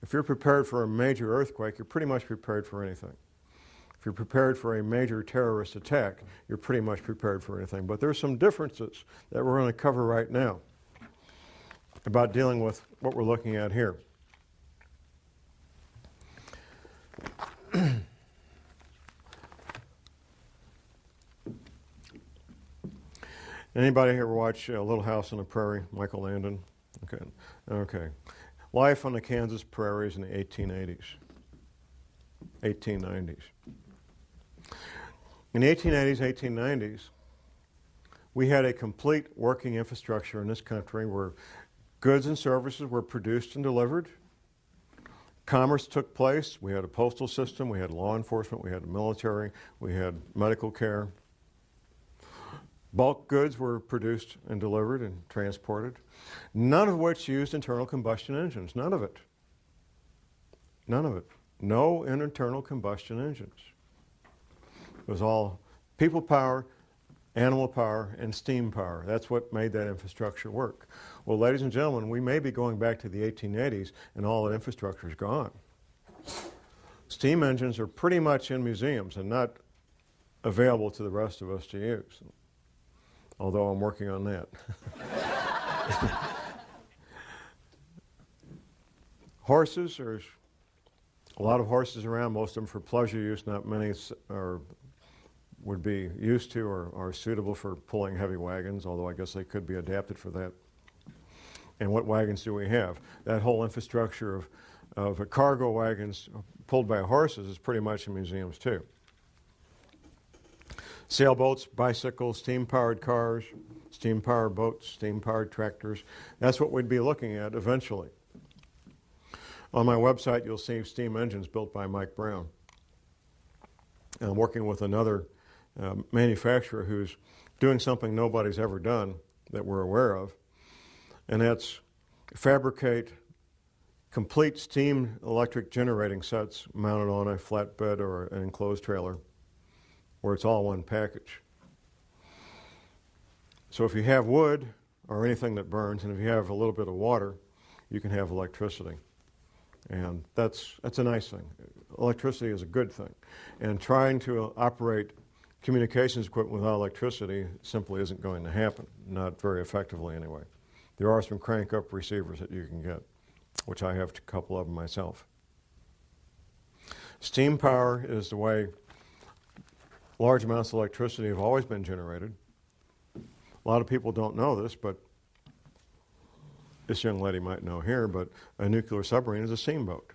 If you're prepared for a major earthquake, you're pretty much prepared for anything. If you're prepared for a major terrorist attack, you're pretty much prepared for anything. But there's some differences that we're going to cover right now about dealing with what we're looking at here. Anybody here watch Little House on the Prairie, Michael Landon? Okay. Life on the Kansas prairies in the 1880s, 1890s. In the 1880s, 1890s, we had a complete working infrastructure in this country where goods and services were produced and delivered. Commerce took place. We had a postal system. We had law enforcement. We had the military. We had medical care. Bulk goods were produced and delivered and transported, none of which used internal combustion engines. None of it. None of it. No internal combustion engines. It was all people power, animal power, and steam power. That's what made that infrastructure work. Well, ladies and gentlemen, we may be going back to the 1880s and all that infrastructure is gone. Steam engines are pretty much in museums and not available to the rest of us to use. Although I'm working on that. Horses, there's a lot of horses around, most of them for pleasure use, not many would be used to or are suitable for pulling heavy wagons, although I guess they could be adapted for that. And what wagons do we have? That whole infrastructure of cargo wagons pulled by horses is pretty much in museums too. Sailboats, bicycles, steam-powered cars, steam-powered boats, steam-powered tractors. That's what we'd be looking at eventually. On my website, you'll see steam engines built by Mike Brown. I'm working with another manufacturer who's doing something nobody's ever done that we're aware of, and that's fabricate complete steam electric generating sets mounted on a flatbed or an enclosed trailer, where it's all one package. So if you have wood or anything that burns, and if you have a little bit of water, you can have electricity. And that's a nice thing. Electricity is a good thing. And trying to operate communications equipment without electricity simply isn't going to happen, not very effectively anyway. There are some crank-up receivers that you can get, which I have a couple of them myself. Steam power is the way large amounts of electricity have always been generated. A lot of people don't know this, but this young lady might know here, but a nuclear submarine is a steamboat.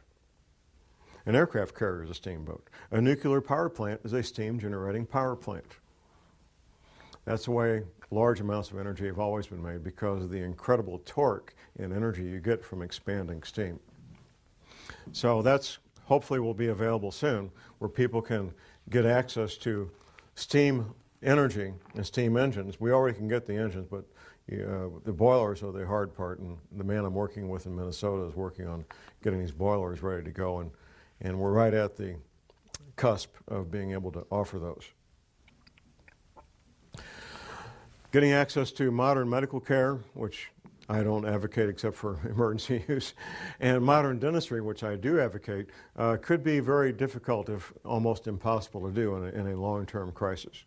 An aircraft carrier is a steamboat. A nuclear power plant is a steam-generating power plant. That's the way large amounts of energy have always been made, because of the incredible torque and energy you get from expanding steam. So that's hopefully will be available soon, where people can get access to steam energy and steam engines. We already can get the engines, but the boilers are the hard part, and the man I'm working with in Minnesota is working on getting these boilers ready to go, and we're right at the cusp of being able to offer those. Getting access to modern medical care, which I don't advocate except for emergency use, and modern dentistry, which I do advocate, could be very difficult, if almost impossible to do in a long-term crisis.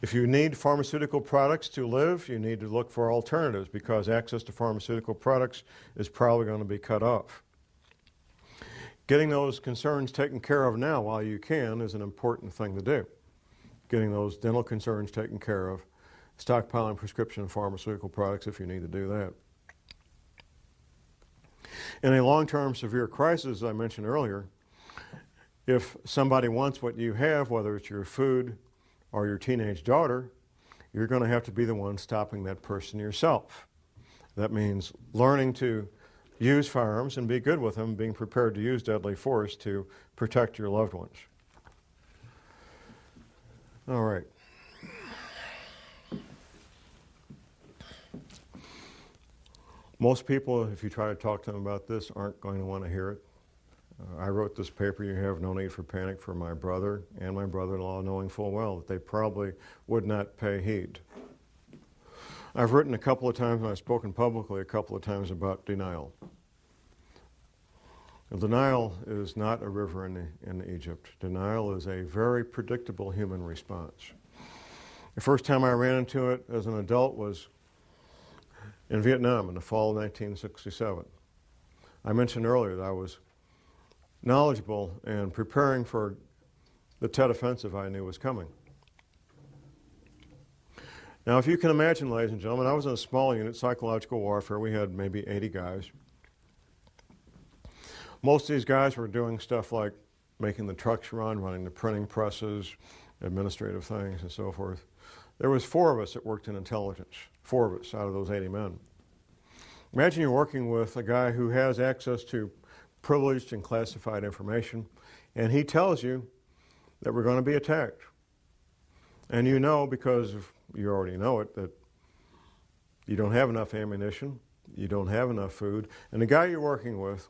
If you need pharmaceutical products to live, you need to look for alternatives, because access to pharmaceutical products is probably going to be cut off. Getting those concerns taken care of now while you can is an important thing to do. getting those dental concerns taken care of, stockpiling prescription and pharmaceutical products if you need to do that. In a long-term severe crisis, as I mentioned earlier, if somebody wants what you have, whether it's your food or your teenage daughter, you're going to have to be the one stopping that person yourself. That means learning to use firearms and be good with them, being prepared to use deadly force to protect your loved ones. All right. Most people, if you try to talk to them about this, aren't going to want to hear it. I wrote this paper, You Have No Need for Panic, for my brother and my brother-in-law, knowing full well that they probably would not pay heed. I've written a couple of times, and I've spoken publicly a couple of times about denial. Denial is not a river in Egypt. Denial is a very predictable human response. The first time I ran into it as an adult was in Vietnam in the fall of 1967. I mentioned earlier that I was knowledgeable and preparing for the Tet Offensive I knew was coming. Now, if you can imagine, ladies and gentlemen, I was in a small unit, psychological warfare. We had maybe 80 guys. Most of these guys were doing stuff like making the trucks run, running the printing presses, administrative things, and so forth. There was 4 of us that worked in intelligence, 4 of us out of those 80 men. Imagine you're working with a guy who has access to privileged and classified information, and he tells you that we're going to be attacked. And you know, because you already know it, that you don't have enough ammunition, you don't have enough food, and the guy you're working with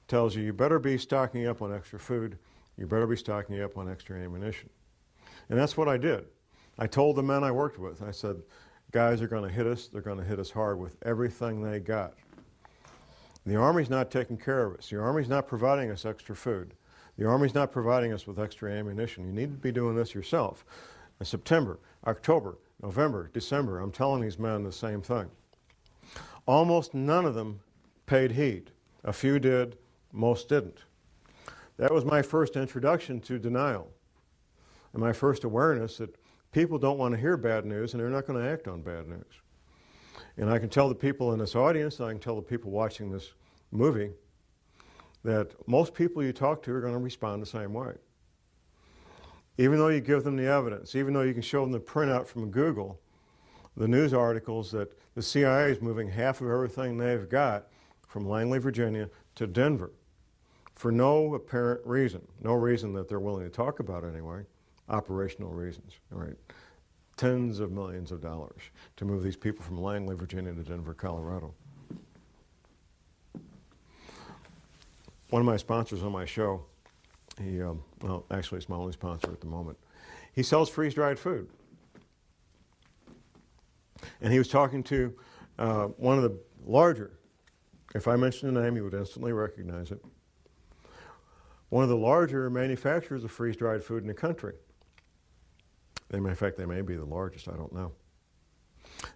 tells you, you better be stocking up on extra food, you better be stocking up on extra ammunition. And that's what I did. I told the men I worked with, I said, guys are going to hit us, they're going to hit us hard with everything they got. The Army's not taking care of us. The Army's not providing us extra food. The Army's not providing us with extra ammunition. You need to be doing this yourself. In September, October, November, December, I'm telling these men the same thing. Almost none of them paid heed. A few did, most didn't. That was my first introduction to denial and my first awareness that people don't want to hear bad news and they're not going to act on bad news. And I can tell the people in this audience, and I can tell the people watching this movie, that most people you talk to are going to respond the same way. Even though you give them the evidence, even though you can show them the printout from Google, the news articles that the CIA is moving half of everything they've got from Langley, Virginia to Denver for no apparent reason. No reason that they're willing to talk about anyway. Operational reasons, all right? Tens of millions of dollars to move these people from Langley, Virginia to Denver, Colorado. One of my sponsors on my show, he, well, actually it's my only sponsor at the moment, he sells freeze-dried food. And he was talking to one of the larger, if I mention the name, you would instantly recognize it, one of the larger manufacturers of freeze-dried food in the country. In fact, they may be the largest, I don't know.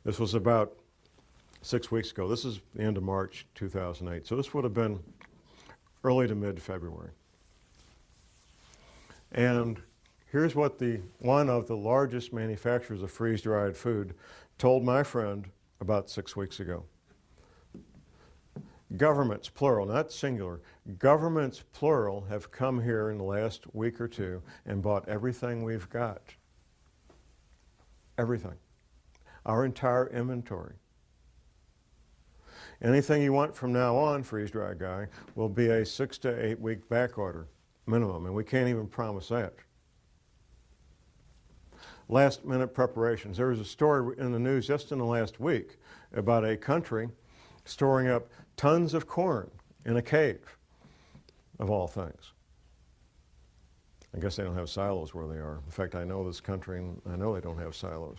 This was about 6 weeks ago. This is the end of March 2008. So this would have been early to mid-February. And here's what one of the largest manufacturers of freeze-dried food told my friend about 6 weeks ago. Governments, plural, not singular, governments, plural, have come here in the last week or two and bought everything we've got. Everything. Our entire inventory. Anything you want from now on, freeze-dry guy, will be a 6 to 8 week back order minimum, and we can't even promise that. Last minute preparations. There was a story in the news just in the last week about a country storing up tons of corn in a cave, of all things. I guess they don't have silos where they are. In fact, I know this country, and I know they don't have silos.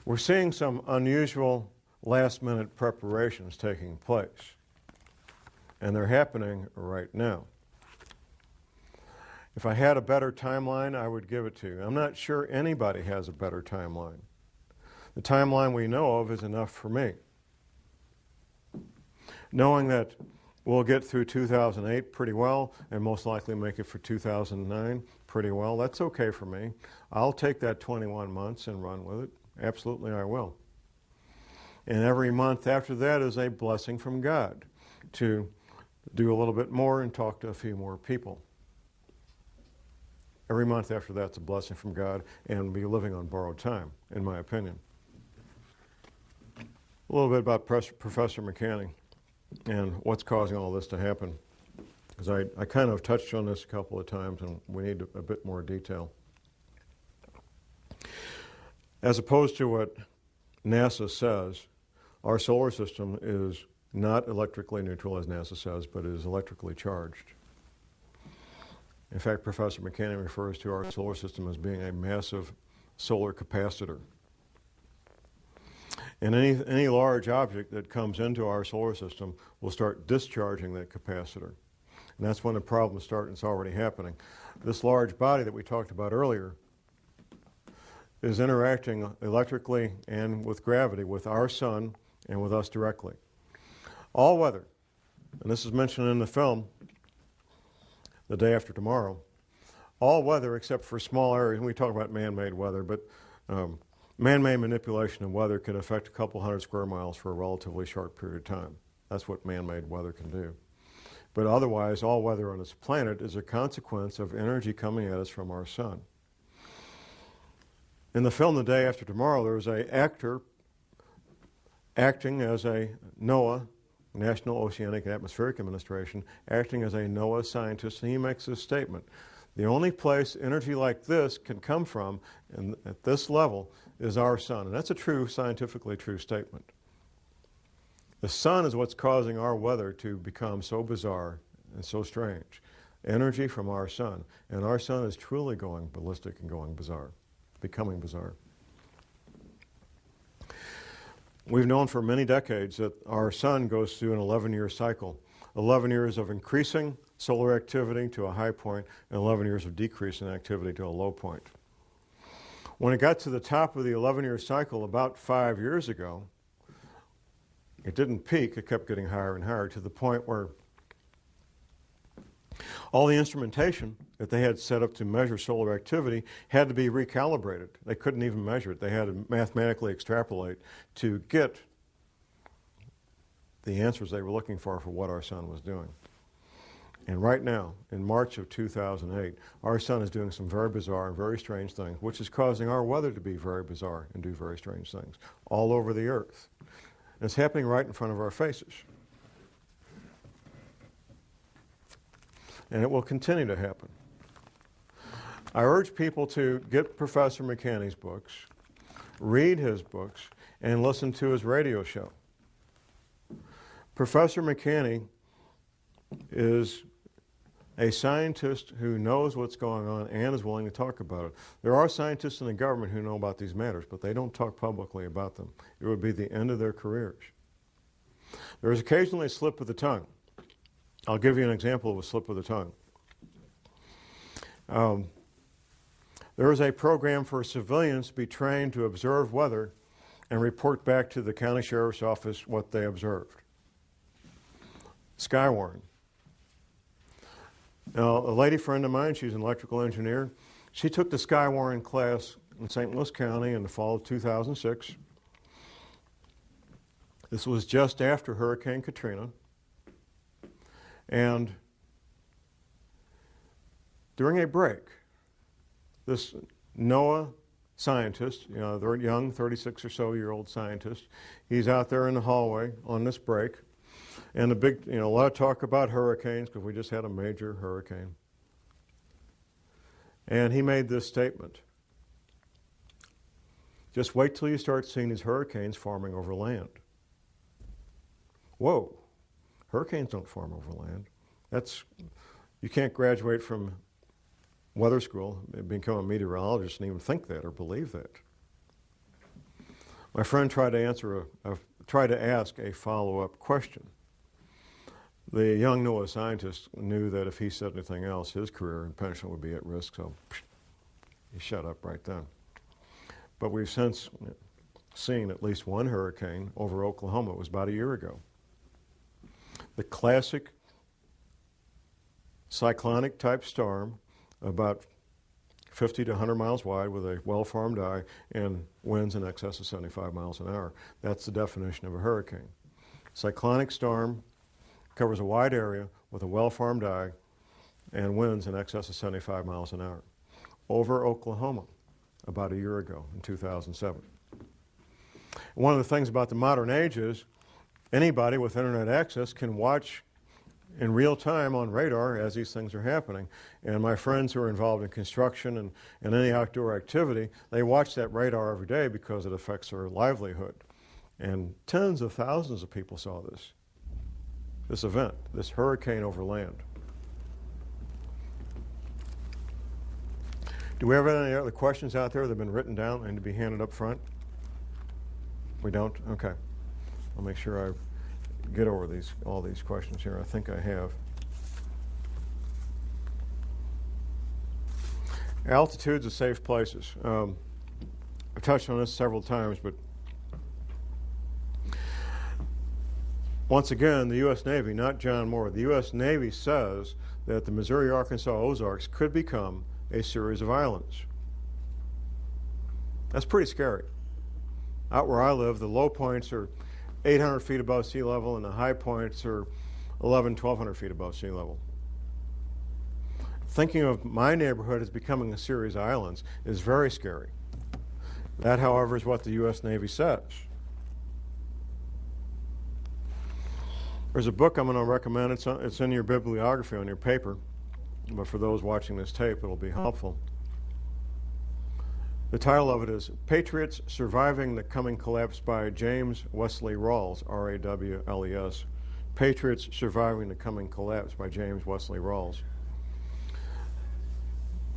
We're seeing some unusual last-minute preparations taking place, and they're happening right now. If I had a better timeline, I would give it to you. I'm not sure anybody has a better timeline. The timeline we know of is enough for me. Knowing that we'll get through 2008 pretty well and most likely make it for 2009 pretty well. That's okay for me. I'll take that 21 months and run with it. Absolutely, I will. And every month after that is a blessing from God to do a little bit more and talk to a few more people. Every month after that's a blessing from God and be living on borrowed time, in my opinion. A little bit about Professor McCanney and what's causing all this to happen. Because I kind of touched on this a couple of times and we need a bit more detail. As opposed to what NASA says, our solar system is not electrically neutral, as NASA says, but is electrically charged. In fact, Professor McCanney refers to our solar system as being a massive solar capacitor. And any large object that comes into our solar system will start discharging that capacitor. And that's when the problems start, and it's already happening. This large body that we talked about earlier is interacting electrically and with gravity with our sun and with us directly. All weather, and this is mentioned in the film, The Day After Tomorrow, all weather except for small areas, and we talk about man-made weather, but man-made manipulation of weather can affect a couple hundred square miles for a relatively short period of time. That's what man-made weather can do. But otherwise, all weather on this planet is a consequence of energy coming at us from our sun. In the film The Day After Tomorrow, there was an actor acting as a NOAA, National Oceanic and Atmospheric Administration, acting as a NOAA scientist, and he makes this statement. The only place energy like this can come from, and at this level, is our sun. And that's a true, scientifically true statement. The sun is what's causing our weather to become so bizarre and so strange. Energy from our sun. And our sun is truly going ballistic and going bizarre, becoming bizarre. We've known for many decades that our sun goes through an 11-year cycle. 11 years of increasing solar activity to a high point, and 11 years of decreasing activity to a low point. When it got to the top of the 11-year cycle about 5 years ago, it didn't peak, it kept getting higher and higher to the point where all the instrumentation that they had set up to measure solar activity had to be recalibrated. They couldn't even measure it. They had to mathematically extrapolate to get the answers they were looking for what our sun was doing. And right now, in March of 2008, our sun is doing some very bizarre and very strange things, which is causing our weather to be very bizarre and do very strange things all over the earth. And it's happening right in front of our faces. And it will continue to happen. I urge people to get Professor McCanney's books, read his books, and listen to his radio show. Professor McCanney is a scientist who knows what's going on and is willing to talk about it. There are scientists in the government who know about these matters, but they don't talk publicly about them. It would be the end of their careers. There is occasionally a slip of the tongue. I'll give you an example of a slip of the tongue. There is a program for civilians to be trained to observe weather and report back to the county sheriff's office what they observed. Skywarn. Now, a lady friend of mine, she's an electrical engineer, she took the Skywarn class in St. Louis County in the fall of 2006. This was just after Hurricane Katrina. And during a break, this NOAA scientist, they're young, 36 or so year old scientist, he's out there in the hallway on this break. And a lot of talk about hurricanes because we just had a major hurricane. And he made this statement. Just wait till you start seeing these hurricanes forming over land. Whoa, hurricanes don't form over land. You can't graduate from weather school and become a meteorologist and even think that or believe that. My friend tried to ask a follow-up question. The young NOAA scientist knew that if he said anything else, his career and pension would be at risk, so he shut up right then. But we've since seen at least one hurricane over Oklahoma. It was about a year ago. The classic cyclonic type storm, about 50 to 100 miles wide with a well-formed eye and winds in excess of 75 miles an hour. That's the definition of a hurricane. Cyclonic storm covers a wide area with a well-formed eye and winds in excess of 75 miles an hour. Over Oklahoma about a year ago in 2007. One of the things about the modern age is anybody with internet access can watch in real time on radar as these things are happening. And my friends who are involved in construction and any outdoor activity, they watch that radar every day because it affects their livelihood. And tens of thousands of people saw this event, this hurricane over land. Do we have any other questions out there that have been written down and to be handed up front? We don't? Okay. I'll make sure I get over all these questions here. I think I have. Altitudes of safe places. I've touched on this several times, but once again, the U.S. Navy, not John Moore, the U.S. Navy says that the Missouri-Arkansas Ozarks could become a series of islands. That's pretty scary. Out where I live, the low points are 800 feet above sea level and the high points are 1,200 feet above sea level. Thinking of my neighborhood as becoming a series of islands is very scary. That, however, is what the U.S. Navy says. There's a book I'm going to recommend. It's in your bibliography on your paper, but for those watching this tape, it'll be helpful. The title of it is Patriots Surviving the Coming Collapse by James Wesley Rawles, R-A-W-L-E-S. Patriots Surviving the Coming Collapse by James Wesley Rawles.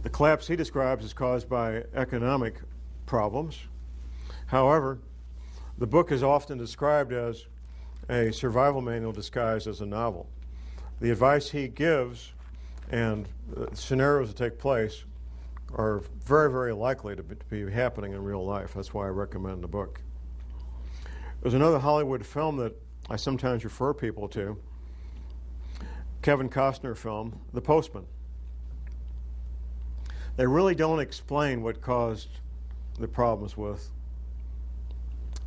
The collapse he describes is caused by economic problems. However, the book is often described as a survival manual disguised as a novel. The advice he gives and the scenarios that take place are very, very likely to be happening in real life. That's why I recommend the book. There's another Hollywood film that I sometimes refer people to, Kevin Costner film, The Postman. They really don't explain what caused the problems with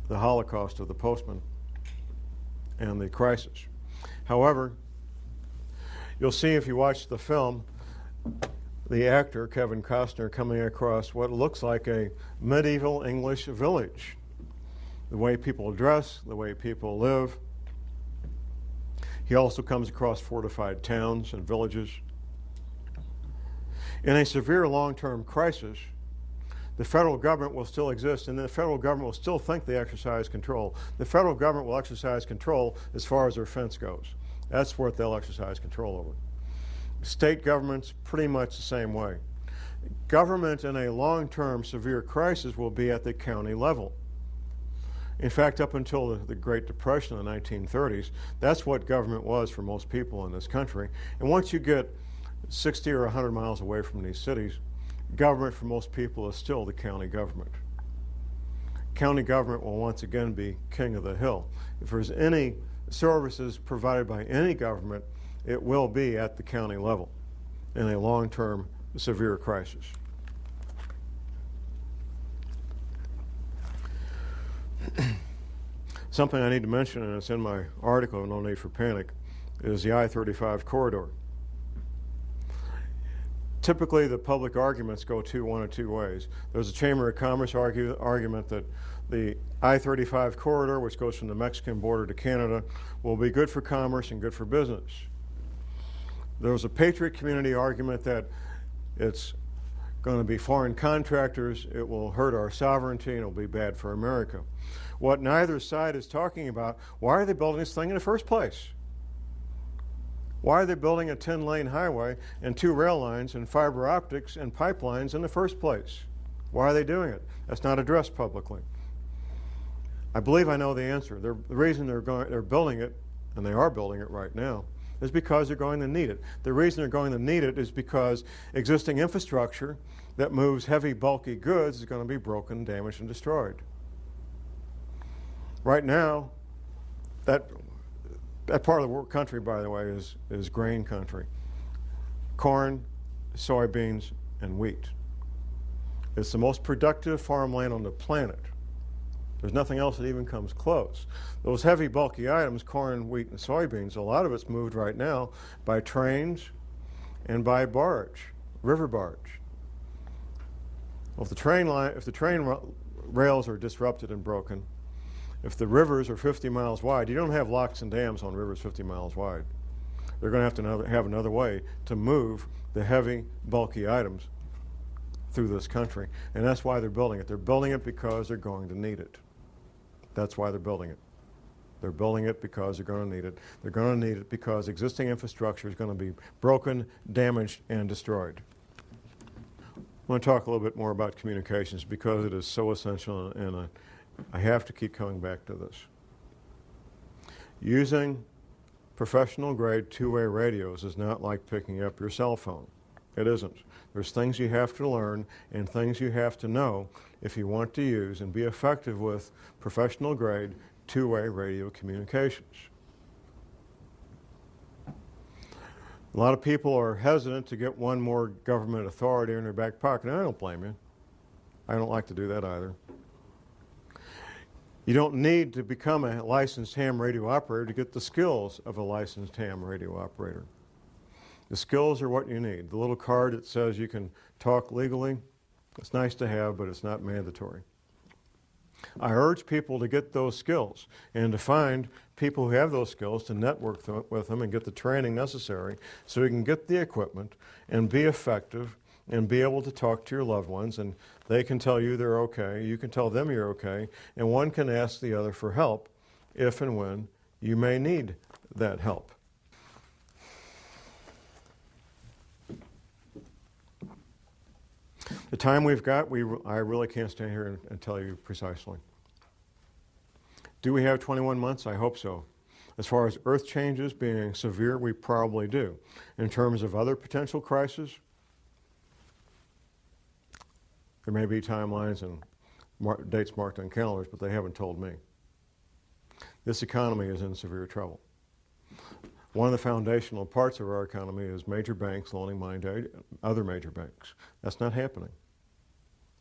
the Holocaust of the Postman and the crisis. However, you'll see if you watch the film, the actor, Kevin Costner, coming across what looks like a medieval English village. The way people dress, the way people live. He also comes across fortified towns and villages. In a severe long-term crisis, the federal government will still exist, and the federal government will still think they exercise control. The federal government will exercise control as far as their fence goes. That's what they'll exercise control over. State governments, pretty much the same way. Government in a long-term severe crisis will be at the county level. In fact, up until the Great Depression in the 1930s, that's what government was for most people in this country. And once you get 60 or 100 miles away from these cities, government for most people is still the county government. County government will once again be king of the hill. If there's any services provided by any government, it will be at the county level in a long-term severe crisis. Something I need to mention, and it's in my article, No Need for Panic, is the I-35 corridor. Typically, the public arguments go one of two ways. There's a Chamber of Commerce argument that the I-35 corridor, which goes from the Mexican border to Canada, will be good for commerce and good for business. There's a patriot community argument that it's going to be foreign contractors, it will hurt our sovereignty, and it will be bad for America. What neither side is talking about, why are they building this thing in the first place? Why are they building a 10-lane highway and 2 rail lines and fiber optics and pipelines in the first place? Why are they doing it? That's not addressed publicly. I believe I know the answer. The reason they're building it, and they are building it right now, is because they're going to need it. The reason they're going to need it is because existing infrastructure that moves heavy, bulky goods is going to be broken, damaged, and destroyed. Right now, that part of the country, by the way, is grain country. Corn, soybeans, and wheat. It's the most productive farmland on the planet. There's nothing else that even comes close. Those heavy, bulky items, corn, wheat, and soybeans, a lot of it's moved right now by trains and by barge, river barge. Well, if the train rails are disrupted and broken, if the rivers are 50 miles wide, you don't have locks and dams on rivers 50 miles wide. They're going to have another way to move the heavy, bulky items through this country. And that's why they're building it. They're building it because they're going to need it. That's why they're building it. They're building it because they're going to need it. They're going to need it because existing infrastructure is going to be broken, damaged, and destroyed. I want to talk a little bit more about communications because it is so essential, and I have to keep coming back to this. Using professional-grade two-way radios is not like picking up your cell phone. It isn't. There's things you have to learn and things you have to know if you want to use and be effective with professional-grade two-way radio communications. A lot of people are hesitant to get one more government authority in their back pocket, and I don't blame you. I don't like to do that either. You don't need to become a licensed ham radio operator to get the skills of a licensed ham radio operator. The skills are what you need. The little card that says you can talk legally, it's nice to have, but it's not mandatory. I urge people to get those skills and to find people who have those skills to network with them and get the training necessary so you can get the equipment and be effective and be able to talk to your loved ones, and they can tell you they're okay, you can tell them you're okay, and one can ask the other for help if and when you may need that help. The time we've got, I really can't stand here and tell you precisely. Do we have 21 months? I hope so. As far as earth changes being severe, we probably do. In terms of other potential crises, there may be timelines and dates marked on calendars, but they haven't told me. This economy is in severe trouble. One of the foundational parts of our economy is major banks loaning money to other major banks. That's not happening.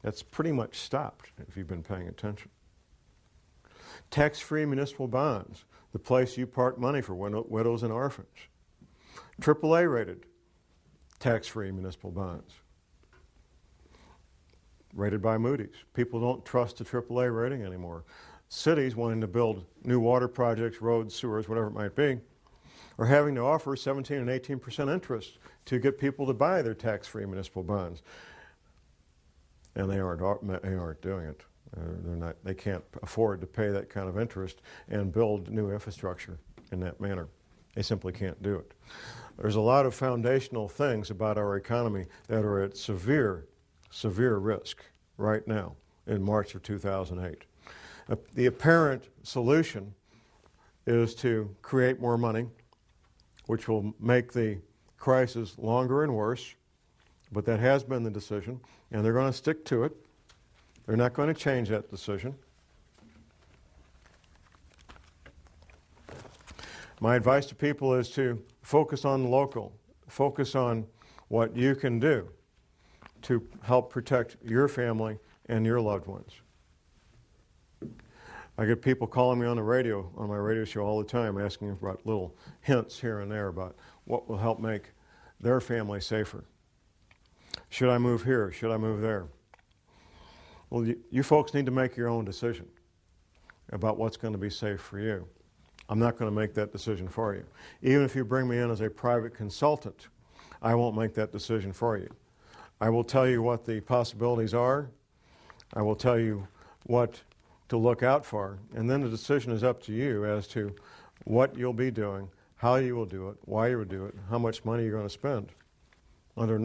That's pretty much stopped if you've been paying attention. Tax-free municipal bonds, the place you park money for widows and orphans. AAA-rated tax-free municipal bonds. Rated by Moody's. People don't trust the AAA rating anymore. Cities wanting to build new water projects, roads, sewers, whatever it might be, are having to offer 17 and 18% interest to get people to buy their tax-free municipal bonds. And they aren't doing it. They can't afford to pay that kind of interest and build new infrastructure in that manner. They simply can't do it. There's a lot of foundational things about our economy that are at severe risk right now in March of 2008. The apparent solution is to create more money, which will make the crisis longer and worse, but that has been the decision, and they're going to stick to it. They're not going to change that decision. My advice to people is to focus on the local, focus on what you can do to help protect your family and your loved ones. I get people calling me on the radio, on my radio show all the time, asking about little hints here and there about what will help make their family safer. Should I move here? Should I move there? Well, you folks need to make your own decision about what's going to be safe for you. I'm not going to make that decision for you. Even if you bring me in as a private consultant, I won't make that decision for you. I will tell you what the possibilities are. I will tell you what to look out for, and then the decision is up to you as to what you'll be doing, how you will do it, why you will do it, how much money you're going to spend. Under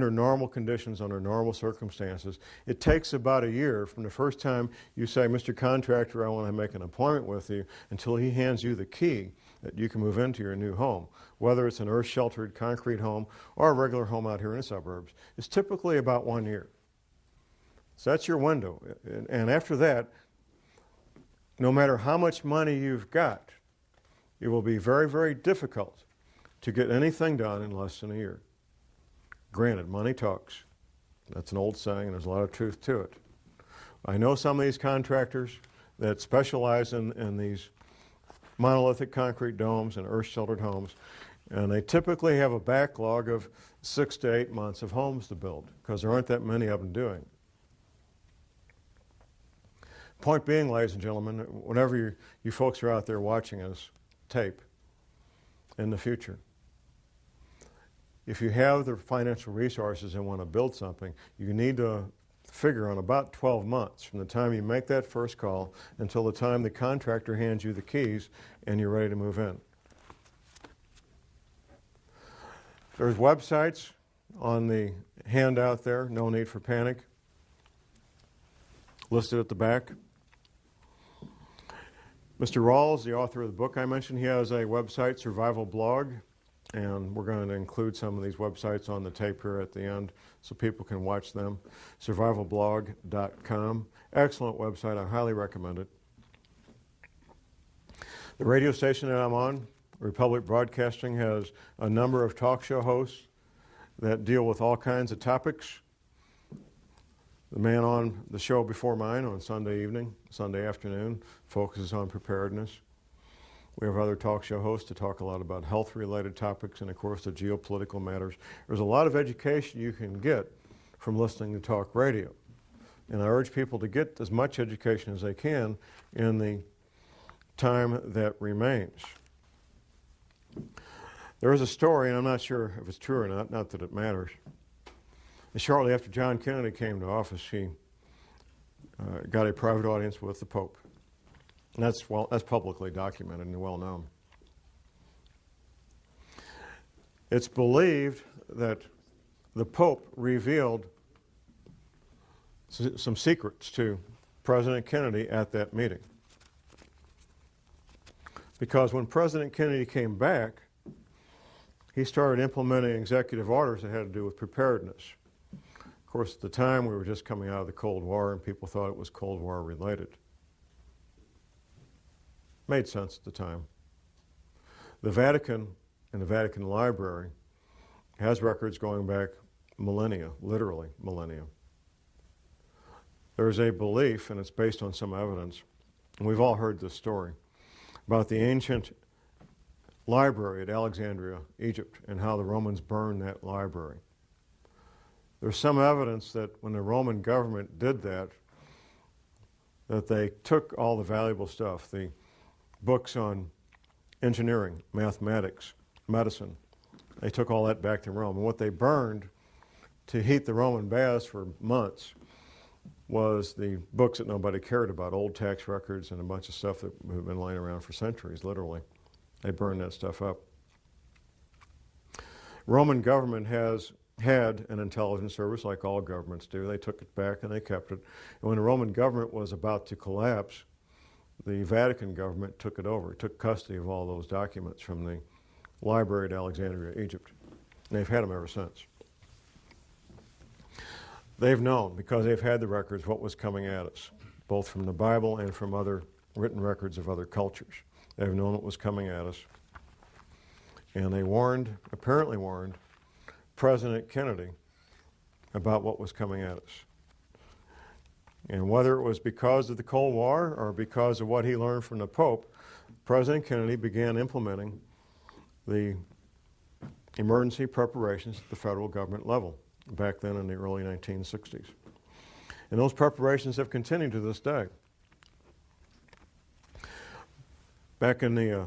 normal conditions, under normal circumstances, it takes about a year from the first time you say, Mr. Contractor, I want to make an appointment with you, until he hands you the key that you can move into your new home. Whether it's an earth-sheltered concrete home or a regular home out here in the suburbs, it's typically about 1 year. So that's your window. And after that, no matter how much money you've got, it will be very, very difficult to get anything done in less than a year. Granted, money talks. That's an old saying, and there's a lot of truth to it. I know some of these contractors that specialize in these monolithic concrete domes and earth-sheltered homes, and they typically have a backlog of 6 to 8 months of homes to build because there aren't that many of them doing it. Point being, ladies and gentlemen, whenever you folks are out there watching us tape in the future, if you have the financial resources and want to build something, you need to figure on about 12 months from the time you make that first call until the time the contractor hands you the keys and you're ready to move in. There's websites on the handout there, no need for panic, listed at the back. Mr. Rawls, the author of the book I mentioned, he has a website, Survival Blog, and we're going to include some of these websites on the tape here at the end so people can watch them. Survivalblog.com. Excellent website. I highly recommend it. The radio station that I'm on, Republic Broadcasting, has a number of talk show hosts that deal with all kinds of topics. The man on the show before mine on Sunday evening, Sunday afternoon, focuses on preparedness. We have other talk show hosts to talk a lot about health-related topics and, of course, the geopolitical matters. There's a lot of education you can get from listening to talk radio. And I urge people to get as much education as they can in the time that remains. There is a story, and I'm not sure if it's true or not that it matters. And shortly after John Kennedy came to office, he got a private audience with the Pope. And that's publicly documented and well known. It's believed that the Pope revealed some secrets to President Kennedy at that meeting. Because when President Kennedy came back, he started implementing executive orders that had to do with preparedness. Of course, at the time, we were just coming out of the Cold War, and people thought it was Cold War related. Made sense at the time. The Vatican and the Vatican Library has records going back millennia, literally millennia. There's a belief, and it's based on some evidence, and we've all heard this story, about the ancient library at Alexandria, Egypt, and how the Romans burned that library. There's some evidence that when the Roman government did that they took all the valuable stuff, the books on engineering, mathematics, medicine, they took all that back to Rome. And what they burned to heat the Roman baths for months was the books that nobody cared about, old tax records and a bunch of stuff that had been laying around for centuries, literally. They burned that stuff up. Roman government has had an intelligence service like all governments do. They took it back and they kept it. And when the Roman government was about to collapse, the Vatican government took it over, took custody of all those documents from the library at Alexandria, Egypt. And they've had them ever since. They've known, because they've had the records, what was coming at us, both from the Bible and from other written records of other cultures. They've known what was coming at us. And they apparently warned, President Kennedy about what was coming at us. And whether it was because of the Cold War or because of what he learned from the Pope, President Kennedy began implementing the emergency preparations at the federal government level back then in the early 1960s. And those preparations have continued to this day. Back in the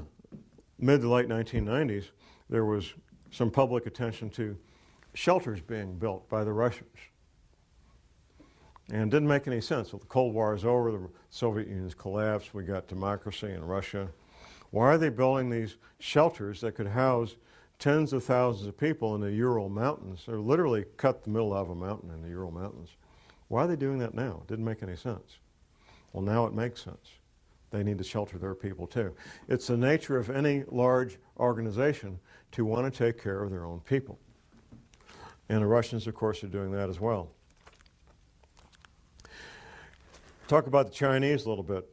mid to late 1990s, there was some public attention to shelters being built by the Russians. And it didn't make any sense. Well, the Cold War is over, the Soviet Union's collapsed, we got democracy in Russia. Why are they building these shelters that could house tens of thousands of people in the Ural Mountains? They're literally cut the middle of a mountain in the Ural Mountains. Why are they doing that now? It didn't make any sense. Well, now it makes sense. They need to shelter their people too. It's the nature of any large organization to want to take care of their own people. And the Russians, of course, are doing that as well. Talk about the Chinese a little bit.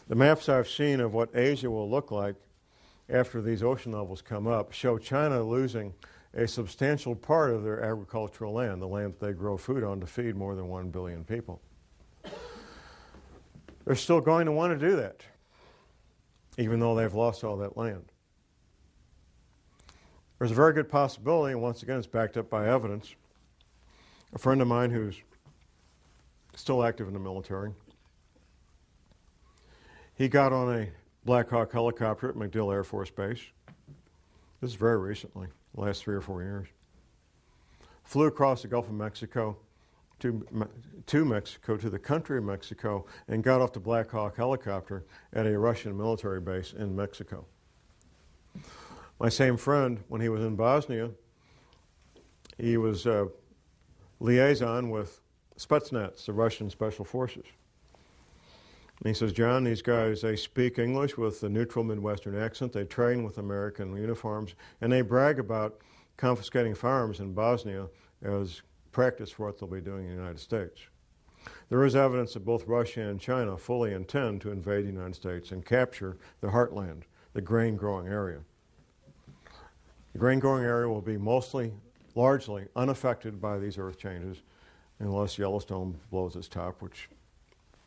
The maps I've seen of what Asia will look like after these ocean levels come up show China losing a substantial part of their agricultural land, the land that they grow food on to feed more than 1 billion people. They're still going to want to do that, even though they've lost all that land. There's a very good possibility, and once again it's backed up by evidence. A friend of mine who's still active in the military, he got on a Black Hawk helicopter at MacDill Air Force Base. This is very recently, the last 3 or 4 years. Flew across the Gulf of Mexico to Mexico, to the country of Mexico, and got off the Black Hawk helicopter at a Russian military base in Mexico. My same friend, when he was in Bosnia, he was liaison with Spetsnaz, the Russian special forces. And he says, John, these guys, they speak English with a neutral Midwestern accent, they train with American uniforms, and they brag about confiscating firearms in Bosnia as practice for what they'll be doing in the United States. There is evidence that both Russia and China fully intend to invade the United States and capture the heartland, the grain-growing area. The grain-growing area will be largely unaffected by these earth changes unless Yellowstone blows its top, which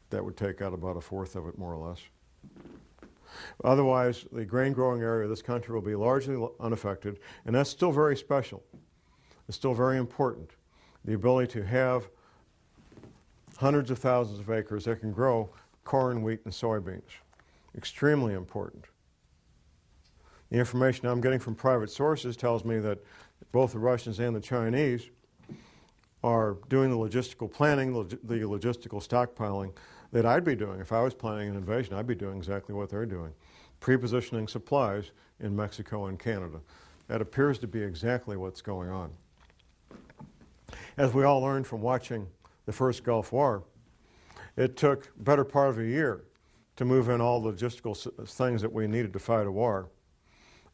that would take out about 1/4 of it, more or less. Otherwise, the grain-growing area of this country will be largely unaffected, and that's still very special. It's still very important. The ability to have hundreds of thousands of acres that can grow corn, wheat, and soybeans. Extremely important. The information I'm getting from private sources tells me that both the Russians and the Chinese are doing the logistical planning, the logistical stockpiling that I'd be doing. If I was planning an invasion, I'd be doing exactly what they're doing. Pre-positioning supplies in Mexico and Canada. That appears to be exactly what's going on. As we all learned from watching the first Gulf War, it took the better part of a year to move in all the logistical things that we needed to fight a war,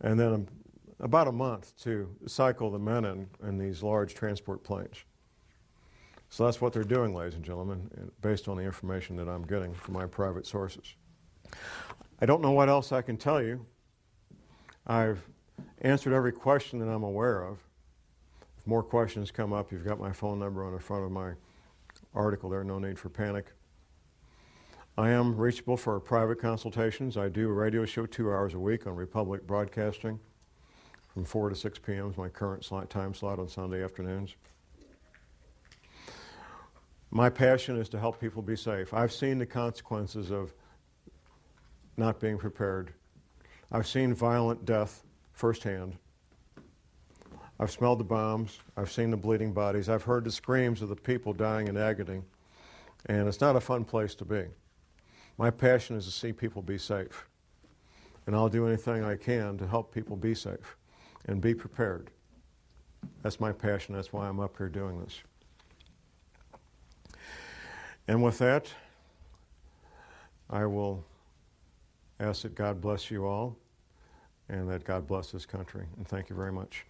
and then about a month to cycle the men in these large transport planes. So that's what they're doing, ladies and gentlemen, based on the information that I'm getting from my private sources. I don't know what else I can tell you. I've answered every question that I'm aware of. If more questions come up, you've got my phone number on the front of my article there, no need for panic. I am reachable for private consultations. I do a radio show 2 hours a week on Republic Broadcasting from 4 to 6 p.m. is my current time slot on Sunday afternoons. My passion is to help people be safe. I've seen the consequences of not being prepared. I've seen violent death firsthand. I've smelled the bombs. I've seen the bleeding bodies. I've heard the screams of the people dying in agony. And it's not a fun place to be. My passion is to see people be safe. And I'll do anything I can to help people be safe and be prepared. That's my passion. That's why I'm up here doing this. And with that, I will ask that God bless you all and that God bless this country. And thank you very much.